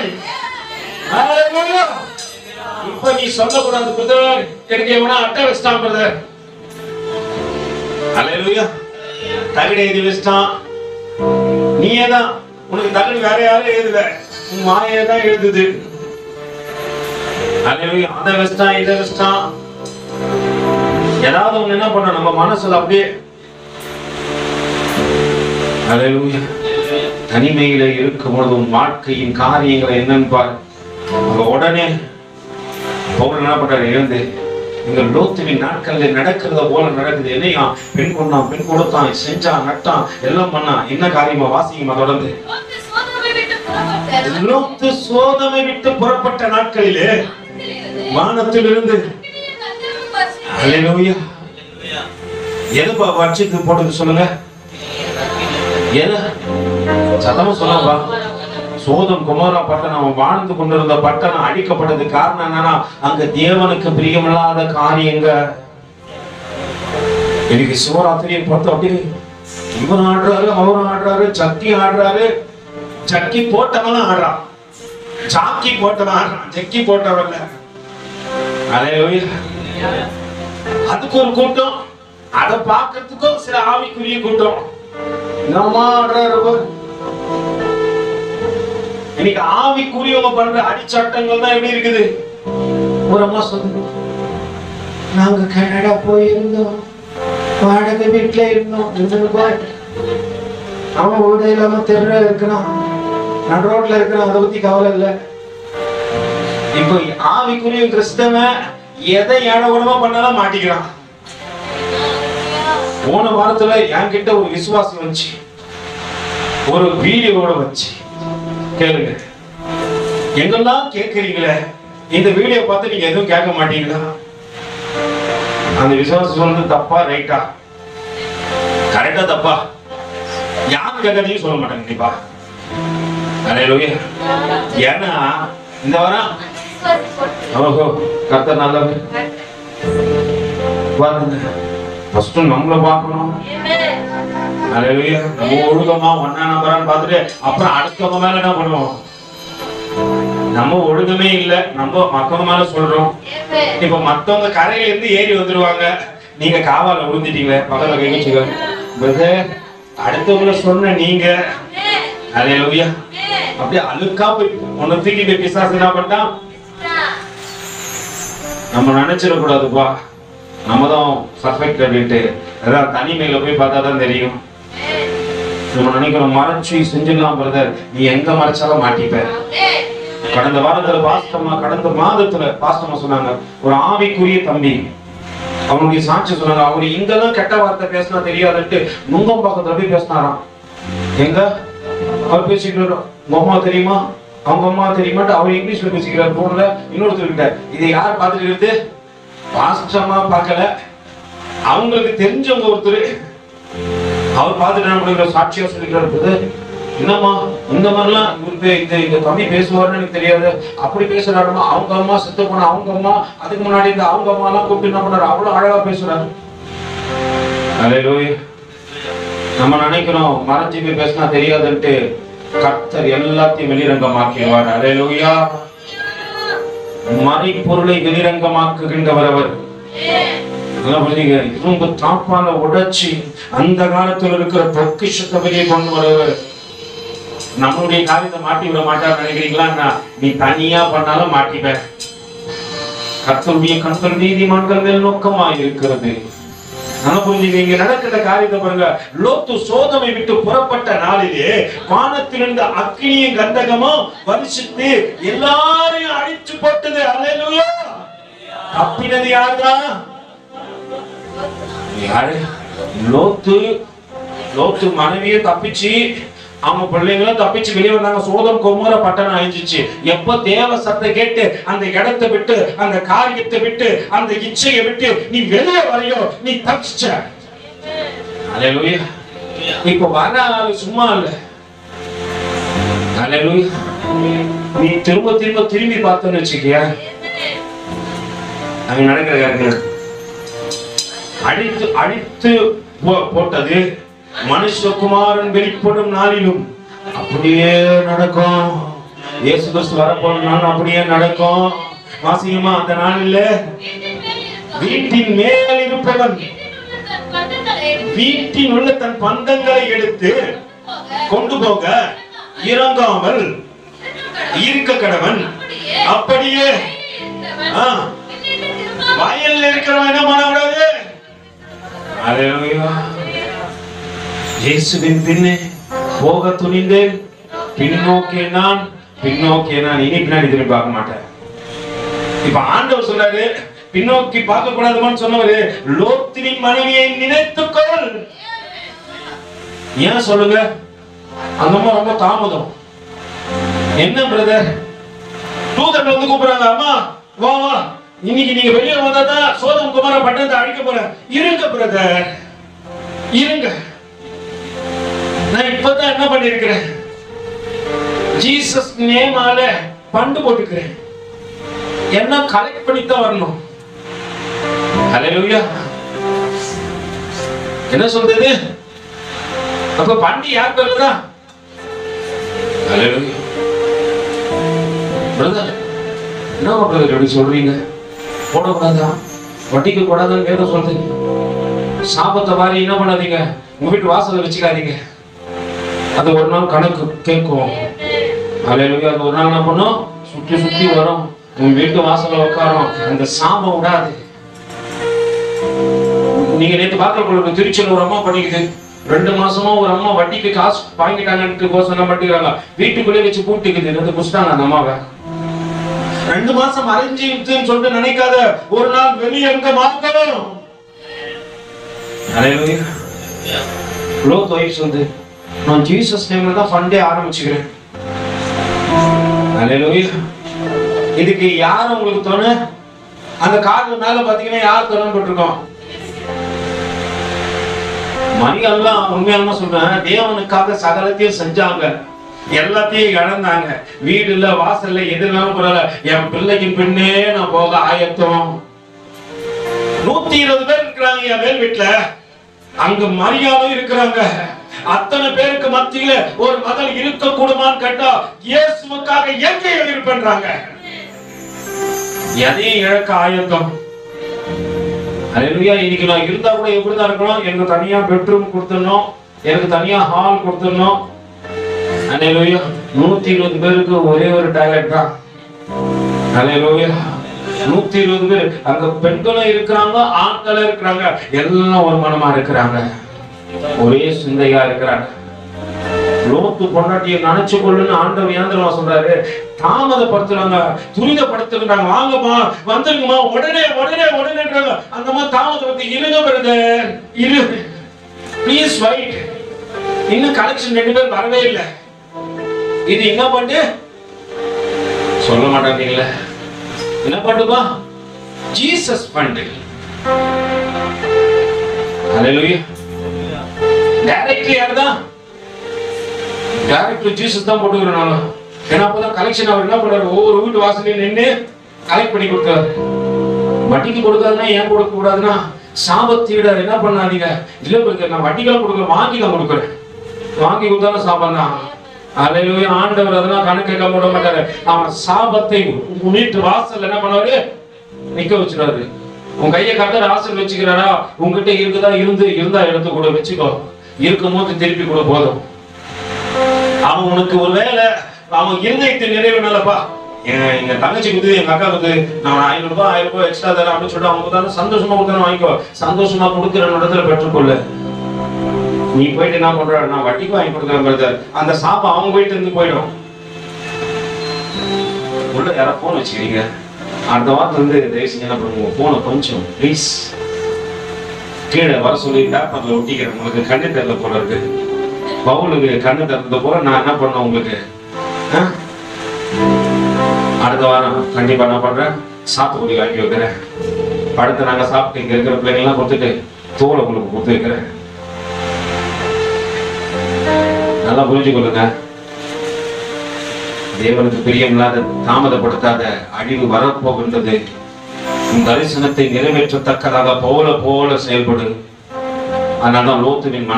ஹல்லேலூயா. இப்ப நீ சொல்லக்கூடாது, பிரதர் எனக்கு எவனா அட்டை வச்சிட்டான் பிரதர். ஹல்லேலூயா. தகடு எழுதி வச்சிட்டான், நீயே தான். உனக்கு தகடு வேற யாரும் எழுதல, உன் மாயே தான் எழுதுது. ஹல்லேலூயா. அதை வச்சிட்டான், இதை வச்சிட்டான். ஏதாவது ஒண்ணு என்ன பண்ண நம்ம மனசுல அப்படியே. ஹல்லேலூயா. தனிமையில இருக்கும் பொழுது உன் வாழ்க்கையின் காரியங்களை என்னன்னு பாரு. உடனே பவுல் என்ன பண்றாரு, எழுந்து இங்க லோத்துவின் நாட்கள்ல நடக்கிறத போல நடக்குது. என்னையா பெண் கொண்டான், பெண் கொடுத்தான், செஞ்சான், நட்டான், எல்லாம் பண்ணான். என்ன காரியமா வாசிக்குமா தொடர்ந்து. லோத்து சோதமை விட்டு புறப்பட்ட நாட்களிலே வானத்திலிருந்து ஹல்லேலூயா. எதுப்பா வச்சுட்டு போடுது சொல்லுங்க, எது சத்தமா சொல்லுங்கப்பா. சோதம் குமாரா பட்டணம் வாழ்ந்து கொண்டிருந்த பட்டணம் அழிக்கப்பட்டது. காரணம் என்னன்னா அங்க தேவனுக்கு பிரியமில்லாத காரியங்க. இன்னைக்கு சிவராத்திரியை பார்த்து அப்படியே இவன் ஆடுறாரு, அவரும் ஆடுறாரு, சக்கி ஆடுறாரு. சக்கி போட்டவன் ஆடுறான், சாக்கி போட்டவன் ஆடுறான், ஜக்கி போட்டவன். அதுக்கு ஒரு கூட்டம், அதை பார்க்கறதுக்கும் சில ஆவிக்குரிய கூட்டம். என்னமா ஆடுறாரு. இன்னைக்கு ஆவிக்குரியவங்க பண்ற அடிச்சாட்டங்கள் தான் எப்படி இருக்குது. ஒரு அம்மா சொல்லுங்க, நாங்க கனடா போயிருந்தோம், வாடகை வீட்டுல இருந்தோம், அவன் வீடு இல்லாம தெருல இருக்கிறான், நடு ரோட்ல இருக்கிறான், அதை பத்தி கவலை இல்லை. இப்போ ஆவிக்குரிய கிறிஸ்தவன் எதை ஏடகுடமா பண்ணாலும் மாட்டிக்கிறான். போன வாரத்துல என்கிட்ட ஒரு விசுவாசி வச்சு ஒரு வீடியோட வச்சு கேளுங்க. எங்கெல்லாம் கேட்கறீங்களே, இந்த வீடியோ பார்த்து நீங்க எதுவும் கேட்க மாட்டீங்களா? அந்த விசுவாசம் சொல்றது தப்பா ரைட்டா? கரெக்டா தப்பா? யாரும் கேட்கறதையும் சொல்ல மாட்டாங்க கண்டிப்பா. ஹல்லேலூயா. ஏன்னா இந்த வாரம் ஓஹோ கர்த்தர் நல்லவர். ஃபர்ஸ்ட் நம்மள பார்க்கணும். ஹல்லேலூயா. நம்ம ஒழுக்கமா ஒன்னா நம்பரான்னு பார்த்துட்டு அப்புறம் அடுத்தவங்க மேல என்ன பண்ணுவோம்? நம்ம ஒழுக்கமே இல்ல, நம்ம மக்கள் மேல சொல்றோம். இப்ப மத்தவங்க கரையில இருந்து ஏறி வந்துருவாங்க, நீங்க காவால விழுந்துட்டீங்க, பக்கத்துல கை வச்சுக்க. அடுத்தவங்கள சொன்ன நீங்க ஹல்லேலூயா அப்படியே அழுக்கா போய் உன்னை தூக்கிட்டு பிசாசு என்ன பண்ணா நம்ம நினைச்சிடக்கூடாதுப்பா. நம்ம தான் பர்ஃபெக்ட் அப்படின்ட்டு அதான் தனிமையில போய் பார்த்தா தான் தெரியும். நம்ம நினைக்கிறோம் மறைச்சு செஞ்சிடலாம் பிரதர், நீ எங்க மறைச்சாலும் மாட்டிப்ப. கடந்த வாரத்துல பாஸ்டமா, கடந்த மாதத்துல பாஸ்டமா சொன்னாங்க, ஒரு ஆவிக்குரிய தம்பி அவனுடைய சாட்சி சொன்னாங்க. அவரு இங்கதான் கெட்ட வார்த்தை பேசினா தெரியாதுன்ட்டு நுங்கம் பக்கத்துல போய் பேசினாராம். எங்க அவர் பேசிக்கிறார், உங்க அம்மா தெரியுமா, அவங்க அம்மா தெரியுமாட்டு அவர் இங்கிலீஷ்ல பேசிக்கிறார் போன்ல. இன்னொருத்தர்கிட்ட இதை யார் பார்த்துட்டு இருந்து பாஸ்டமா பார்க்கல, அவங்களுக்கு தெரிஞ்சவங்க ஒருத்தர் அவர் பார்த்துட்டு என்ன பண்ணுற சாட்சியா சொல்லிக்கிறாரு, என்னம்மா இந்த மாதிரிலாம் இந்த தம்பி பேசுவாருன்னு எனக்கு தெரியாது, அப்படி பேசுறாருமா. அவங்க அம்மா செத்து போன அவங்க அம்மா, அதுக்கு முன்னாடி இந்த அவங்க அம்மா எல்லாம் கூப்பிட்டு என்ன பண்றாரு, அவ்வளவு அழகா பேசுறாரு. ஹல்லேலூயா. நம்ம நினைக்கிறோம் மறைஞ்சு போய் பேசினா தெரியாதுன்ட்டு, கர்த்தர் எல்லாத்தையும் வெளிரங்கமாக்கிடுவார். ஹல்லேலூயா. மறைப்பொருளை வெளிரங்கமாக்குகின்றவர் அவர். இரும்பு தாப்பால உடைச்சி அந்த காலத்தில் இருக்கிற பொக்கிஷத்தை வெளியே கொண்டு வருவர். நம்மளுடைய காரியத்தை மாட்டி விட மாட்டார் நினைக்கிறீங்களா? நீ தனியா பண்ணாலும் மாட்டிப்ப. கர்த்தருடைய கண்கள் நீதிமான்கள் மேல் நோக்கமா இருக்கிறது. புரிஞ்சுக்க, நடக்கிற காரியத்தை பாருங்க. லோத்து சோதமை விட்டு புறப்பட்ட நாளிலே வானத்திலிருந்து அக்கினியும் கந்தகமும் வருஷித்து எல்லாரையும் அழிச்சு போட்டது. அல்லேலூயா. தப்பினது யாருதான்? யாரு? லோத்து. லோத்து மனைவியை தப்பிச்சு அவங்க பிள்ளைங்களும் தப்பிச்சு வெளியே வந்தாங்க. சோதம் கொமோர பட்டணம் அழிஞ்சிச்சு. எப்ப தேவ சத்தத்தை கேட்டு அந்த இடத்தை விட்டு, அந்த காரியத்தை விட்டு, அந்த இச்சையை விட்டு நீ வெளியே வரையோ, நீ தப்பிச்ச. அல்லேலூயா. இப்ப வர சும்மா இல்ல. அல்லேலூயா. நீ திரும்ப திரும்பி பார்த்தோன்னு வச்சுக்கியா, அங்க நடக்கிற காரியங்கள் அழித்து போட்டது மனுஷகுமாரன் வெளிப்படும் நாளிலும் அப்படியே நடக்கும். இயேசு கிறிஸ்து வரப்போன நாள் அப்படியே நடக்கும். வாசியமா அந்த நாளில் வீட்டின் மேல் இருப்பவன் வீட்டின் உள்ள தன் பந்தங்களை எடுத்து கொண்டு போக இறங்காமல் இருக்க கடவன். அப்படியே வயல்ல இருக்கிறவன் என்ன பண்ணக்கூடாது? அல்லேலூயா. இயேசுவின் பின்னே போக துணிந்தேன், பின்னோக்கிய நான் இனி பின்னாடி திரும்பி பார்க்க மாட்டேன். இப்ப ஆண்டவர் சொல்றாரு, பின்னோக்கி பார்க்க கூடாதுன்னு சொன்னவரு, லோத்தின் மனைவியை நினைத்துக்கொள். ஏன் சொல்லுங்க? அந்த ரொம்ப தாமதம். என்ன பிரதர், தூதர்கள் வந்து கூப்பிடுறாங்க, அம்மா வா வா, இன்னைக்கு நீங்க வெளியே வந்தாதான் சோதம் குமார பட்டணத்தை அழிக்க போறேன். இருங்க பிரதர், இருங்க. நான் இப்பதான் என்ன பண்ணிருக்கிறேன், ஜீசஸ் நேமால பண்டு போட்டுக்கிறேன். என்ன கலெக்ட் பண்ணித்தான் வரணும். அல்லேலூயா. என்ன சொல்றது? அப்ப பண்டி யார் பேருதா? அல்லேலூயா. பிரதர், என்ன பிரதர் எப்படி சொல்றீங்க? போடக்கூடாதா, வட்டிக்கு கூடாதுன்னு வேதம் சொல்றது. சாபத்தை வாரி என்ன பண்ணாதீங்க, உங்க வீட்டு வாசலை வச்சுக்காதீங்க. அது ஒரு நாள் கணக்கு கேட்கும். அல்லேலூயா. அது ஒரு நாள் என்ன பண்ணும், சுத்தி வரும், உங்க வீட்டு வாசல உட்காரும். அந்த சாபம் விடாது. நீங்க நேற்று பார்க்க திருச்சியில் ஒரு அம்மா பண்ணிக்குது. 2 மாசமா ஒரு அம்மா வட்டிக்கு காசு வாங்கிட்டாங்கன்னு கோசம் பண்ணிக்கிறாங்க. வீட்டுக்குள்ளே வச்சு கூட்டிக்குது, புடிச்சிட்டாங்க அந்த அம்மாவை. 2 மாசம் அரைஞ்சின்னு சொல்லிட்டு நினைக்காத, ஒரு நாள் வெளியே எங்க மாத்தணும். அல்லேலூயா. லோத் வைஃப் வந்து, நான் ஜீசஸ் நேம்ல தான் ஃபண்டே ஆரம்பிச்சுக்கிறேன். அல்லேலூயா. இதுக்கு யார் உங்களுக்கு தோணு? அந்த கார்டு மேல பாத்தீங்கன்னா யார் தோணு போட்டிருக்கோம்? மரியாதைலாம் உண்மையாலுமா சொல்றேன், தேவனுக்காக சகலத்தையும் செஞ்சாங்க, எல்லாத்தையும் இழந்தாங்க. வீடு இல்ல, வாசல்ல, எதுனாலும் பரவாயில்ல, என் பிள்ளைக்கு பின்னே நான் போக ஆயத்தம். 120 பேர் இருக்கிறாங்க என் மேல் வீட்டுல, அங்க மரியாதை இருக்கிறாங்க. அத்தனை பேருக்கு மத்தியில ஒரு மகள் இருக்க கூடுமான்னு கேட்டா, இயேசுவுக்காக எங்கேயோ இருப்பேன்றாங்க. எதையும் இழக்க ஆயத்தம். அல்லேலூயா. இன்னைக்கு நான் இருந்தா கூட எப்படிதான் இருக்கணும்? எனக்கு தனியா பெட்ரூம் கொடுத்துடணும், எனக்கு தனியா ஹால் கொடுத்துடணும். அல்லேலூயா. 120 பேருக்கு ஒரே ஒரு டாய்லெட் தான். அல்லேலூயா. 120 பேர், அங்க பெண்களும் இருக்கிறாங்க, ஆண்களும் இருக்கிறாங்க, எல்லாம் ஒரு மனமா இருக்கிறாங்க, ஒரே சிந்தையா இருக்கிறாங்க. லோத்து பொண்டாட்டியை நினைச்சு கொள்ளுன்னு ஆண்டவர் ஏந்திரமா சொல்றாரு. தாமதப்படுத்துறாங்க, துரிதப்படுத்துறாங்க. வாங்கம்மா, வந்துருங்கம்மா, உடனே அந்த மாதிரி தாமதப்படுத்தி, இருங்க பிரதர், இரு ப்ளீஸ் வெயிட். இன்னும் கலெக்ஷன் 2 பேர் வரவே இல்லை. இது என்ன பண்ணு சொல்ல மாட்டாங்கல்ல. என்ன பண்ணுப்பா? Jesus fund. அல்லேலூயா. டைரக்ட்லி யார்தான்? டைரக்ட் ஜீசஸ் தான் போட்டுக்கிறனால. ஏன்னா அப்பதான் கலெக்ஷன் அவர் என்ன பண்றாரு, ஒவ்வொரு வீட்டு வாசலையும் நின்று கலெக்ட் பண்ணி கொடுத்தாரு. வட்டிக்கு கொடுக்காதுன்னா ஏன் கொடுக்க கூடாதுன்னா, சாபத்தீடர் என்ன பண்ணாதீங்க. இல்ல பிரதர், நான் வட்டிக்கெல்லாம் கொடுக்கல, வாங்கி தான் கொடுக்குறேன். வாங்கி கொடுத்தாலும் சாபம் தான். அல்லேலூயா. ஆண்டவர் அதெல்லாம் கணக்கு கேட்க விட மாட்டாரு. அவன் சாபத்தை வீட்டு வாசல் என்ன பண்ணாரு, நிக்க வச்சுறாரு. உன் கையை கட்டர் ஆசல் வச்சுக்கிறாரா, உங்ககிட்ட இருக்குதா, இருந்தா எடுத்து கூட வச்சுக்கோ, இருக்கும் போது திருப்பி கூட போதும். அவன் உனக்கு ஒரு வேலை, அவன் இருதயத்தை நிறைவுனாலப்பா, எங்க தங்கச்சி குடுத்து, எங்க அக்கா குடுத்து, நான் 500 ரூபாய் 1000 ரூபாய் எக்ஸ்ட்ரா தரேன் அப்படின்னு சொல்லிட்டு அவங்க கொடுத்தாலும் சந்தோஷமா கொடுத்தாலும் வாங்கிக்கோ. சந்தோஷமா கொடுக்குற இடத்துல பெற்றுக்கொள்ள. நீ போயிட்டு என்ன பண்ற, நான் வட்டிக்கு வாங்கி கொடுக்குறேன், அந்த சாப்பா அவங்க போயிட்டு இருந்து போயிடும். உள்ள யாரா போன் வச்சுக்கிறீங்க, அடுத்த வாரத்துல இருந்து தயவு செஞ்சு என்ன பண்ணுங்க, போனை கொஞ்சம் ப்ளீஸ் கீழே வர சொல்லி பேப்பர்ல ஒட்டிக்கிறேன். உங்களுக்கு கண்ணு தெரியல போல இருக்கு. பவுலுக்கு கண்ணு திறந்த போல நான் என்ன பண்ணேன் உங்களுக்கு அடுத்த வாரம் கண்டிப்பா என்ன பண்றேன், சாத்துக்குடி வாங்கி வைக்கிறேன். அடுத்து நாங்க சாப்பிட்டு இங்க இருக்கிற பிள்ளைங்கெல்லாம் கொடுத்துட்டு தோலை உங்களுக்கு கொடுத்து வைக்கிறேன். நல்லா புரிஞ்சு கொள்ளுங்க. தேவனுக்கு பிரியமில்லாத தாமதப்படுத்தாத அழிவு வரப்போகின்றது. உன் தரிசனத்தை நிறைவேற்றத்தக்கதாக போல செயல்படு. அதனாலதான் லோத்துவின்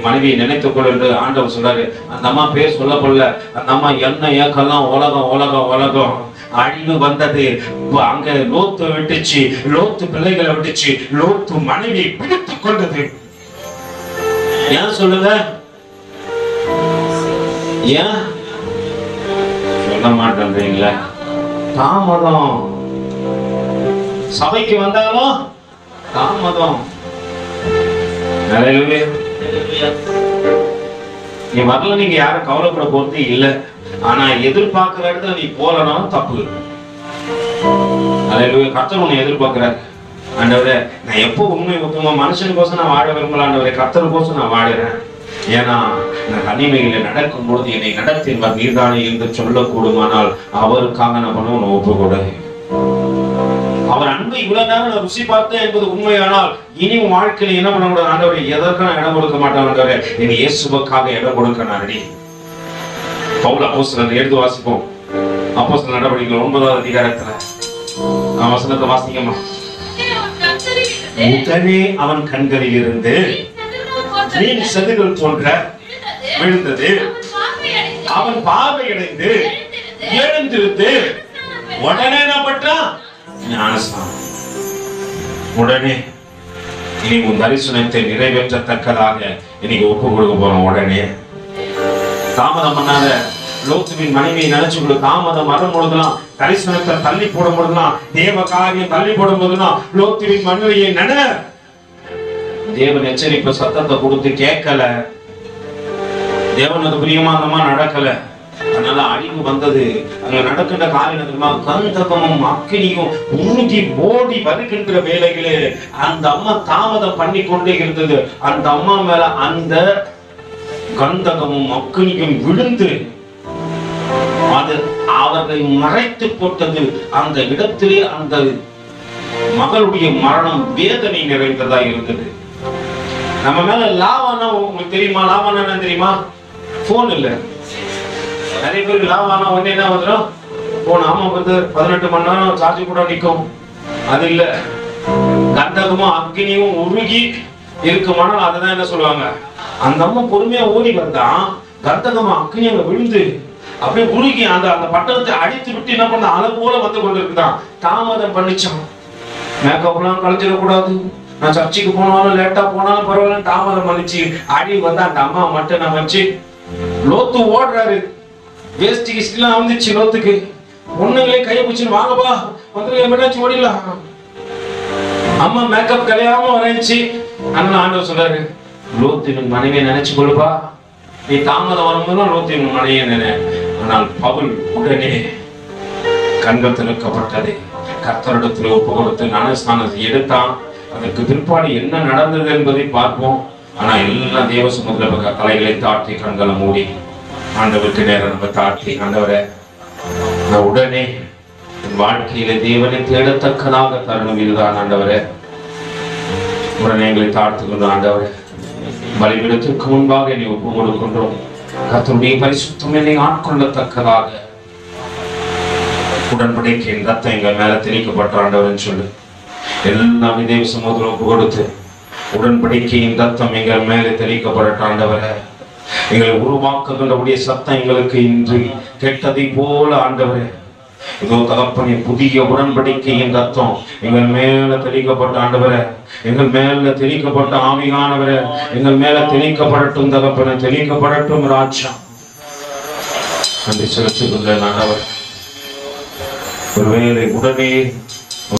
மனைவியை நினைத்துக் கொள் என்று ஆண்டவர் சொல்றாரு. அந்த அம்மா பேர் சொல்ல கொள்ள அந்த அம்மா என்ன ஏக்கெல்லாம் உலகம் உலகம் உலகம் அழிவு வந்தது. அங்க லோத்து விட்டுச்சு, லோத்து பிள்ளைகளை விட்டுச்சு, லோத்து மனைவியை பிடித்துக் கொண்டது. ஏன் சொல்லுங்க, ஏன் சொல்ல மாட்டேன்றீங்களா? தாமதம். சபைக்கு வந்தாலும் தாமதம். நீ வரல, நீங்க யாரும் கவலைப்பட போறது இல்ல. ஆனா எதிர்பார்க்கிற இடத்துல நீ போலனாலும் தப்பு. கர்த்தர் உன்னை எதிர்பார்க்கிறார். ஆண்டவரே, நான் எப்போ உண்மை உத்தம மனுஷனுக்கோசம் நான் வாழ விரும்பல ஆண்டவரே, கர்த்தருக்கோசம் நான் வாழுறேன். ஏன்னா நான் தனிமையில நடக்கும் பொழுது என்னை நடத்தினார் நீர்தானே என்று சொல்லக்கூடுமானால் அவருக்காக நான் பண்ண ஒப்புக்கூட. அவர் அன்பை இவ்வளவு நேரம் நான் ருசி பார்த்தேன் என்பது உண்மையானால் இனி வாழ்க்கையில என்ன பண்ணக்கூடாது, ஆண்டவரை எதற்கும் நான் இடம் கொடுக்க மாட்டேன் ஆண்டவரே, என் இயேசுவுக்காக இடம் கொடுக்க நான் ரெடி. பவுல் அப்போஸ்தலர் எடுத்து வாசிப்போம். அப்போஸ்தலர் நடவடிக்கைகள் 9வது அதிகாரத்துல வசனத்தை வாசிக்கமா. உடனே அவன் கண்களில் இருந்து மீன் செதுகள் போன்ற விழுந்தது. அவன் பார்வையடைந்து எழுந்திருந்து உடனே என்ன பண்றான், ஞானஸ்நானம். உடனே இனி உன் தரிசனத்தை நிறைவேற்றத்தக்கதாக இன்னைக்கு ஒப்பு கொடுக்க போறோம். உடனே தாமதம் பண்ணாத. லோத்துவின் மனைவியை நினைச்சு கொடு. தாமதம் வரும் பொழுதுலாம், தரிசனத்தை தள்ளி போடும் பொழுதுலாம், தேவ காரியம் தள்ளி போடும் போதுலாம் லோத்துவின் மனைவியை நட. தேவன் எச்சரிப்பு சத்தத்தை கொடுத்து கேட்கல. தேவனுக்கு பிரியமானமா நடக்கல. அதனால அழிவு வந்தது. அங்க நடக்கின்ற காரியமா கந்தகமும் அக்கினியும் உருகி ஓடி வருகின்ற வேலைகளே அந்த அம்மா தாமதம் பண்ணி கொண்டே இருந்தது. அந்த அம்மா மேல அந்த கந்தகமும் அக்கினியும் விழுந்து அது அவர்களை மறைத்து போட்டது. அந்த இடத்திலே அந்த மகளுடைய மரணம் வேதனை நிறைந்ததா இருந்தது. நம்ம மேல லாவானா உங்களுக்கு தெரியுமா? லாவானா என்ன தெரியுமா? போன் இல்ல. நிறைய பேருக்கு லாவானா உடனே என்ன வந்துடும், போன். ஆமா, 18 மணி நேரம் சார்ஜ் கூட நிற்கும். அது இல்ல. கந்தகமும் அக்னியும் உருகி இருக்குமானால் அதுதான் என்ன சொல்லுவாங்க. அந்த அம்மா பொறுமையா ஓடி வந்தான். கந்தகமும் அக்னி அங்க விழுந்து அப்படியே உருகி அந்த அந்த பட்டணத்தை அடித்து விட்டு என்ன பண்ண அலை போல வந்து கொண்டிருக்குதான். தாமதம் பண்ணிச்சான். மேக்கப் எல்லாம் கலைஞ்சிடக்கூடாது, நான் சர்ச்சைக்கு போனாலும் லேட்டா போனாலும் பரவாயில்ல, தாமதம் பண்ணிச்சு. அடி வந்து அந்த அம்மா மட்டும் நம்ம வச்சு லோத்து ஓடுறாரு. வேஸ்டி கிஸ்ட்லாம் வந்துச்சு லோத்துக்கு. பொண்ணுங்களே கையை பிடிச்சு வாங்கப்பா வந்து எப்படினாச்சும் ஓடிடலாம். அம்மா மேக்கப் கலையாம வரைச்சு. அதனால ஆண்டவர் சொல்றாரு, லோத்தின் மனைவியை நினைச்சு கொள்ளுப்பா. நீ தாமதம் வரும்போது லோத்தின் மனைவியை நினை. ஆனால் பவுல் உடனே கண்கள் திறக்கப்பட்டது. கர்த்தரிடத்தில் ஒப்பு கொடுத்து ஞானஸ்நானத்தை எடுத்தான். அதற்கு பிற்பாடு என்ன நடந்தது என்பதை பார்ப்போம். ஆனா எல்லா தேவ சமுத்திர தலைகளை தாட்டி கண்களை மூடி ஆண்டவருக்கு நேரம் நம்ம தாட்டி, ஆண்டவரை நான் உடனே என் வாழ்க்கையில தேவனை தேடத்தக்கதாக தருணம் இதுதான் ஆண்டவரே. உடனே எங்களை தாழ்த்து கொண்டு ஆண்டவரே பலிபீடத்திற்கு முன்பாக என்னை ஒப்பு கொடுக்கின்றோம். கர்த்தருடைய பரிசுத்தம் என்னை ஆட்கொள்ளத்தக்கதாக உடன்படிக்கையின் ரத்தம் எங்கள் மேல தெளிக்கப்பட்ட ஆண்டவர்ன்னு சொல்லு. எல்லாம் தேவ சமுத்திரம் ஒப்பு கொடுத்து உடன்படிக்கையின் ரத்தம் எங்கள் மேலே தெளிக்கப்பட்ட ஆண்டவரை எங்களை உருவாக்குகின்றபடிய சத்தம் எங்களுக்கு இன்று கெட்டதை போல ஆண்டவரே. இதோ தகப்பனே, புதிய உடன்படிக்கையின் ரத்தம் எங்கள் மேல தெளிக்கப்பட்ட ஆண்டவரே, எங்கள் மேல தெளிக்கப்பட்ட ஆவியானவரே, எங்கள் மேல தெளிக்கப்படட்டும் தகப்பனே, தெளிக்கப்படட்டும் ராஜா. நன்றி செலுத்துகின்றேன் ஆண்டவர். ஒருவேளை உடனே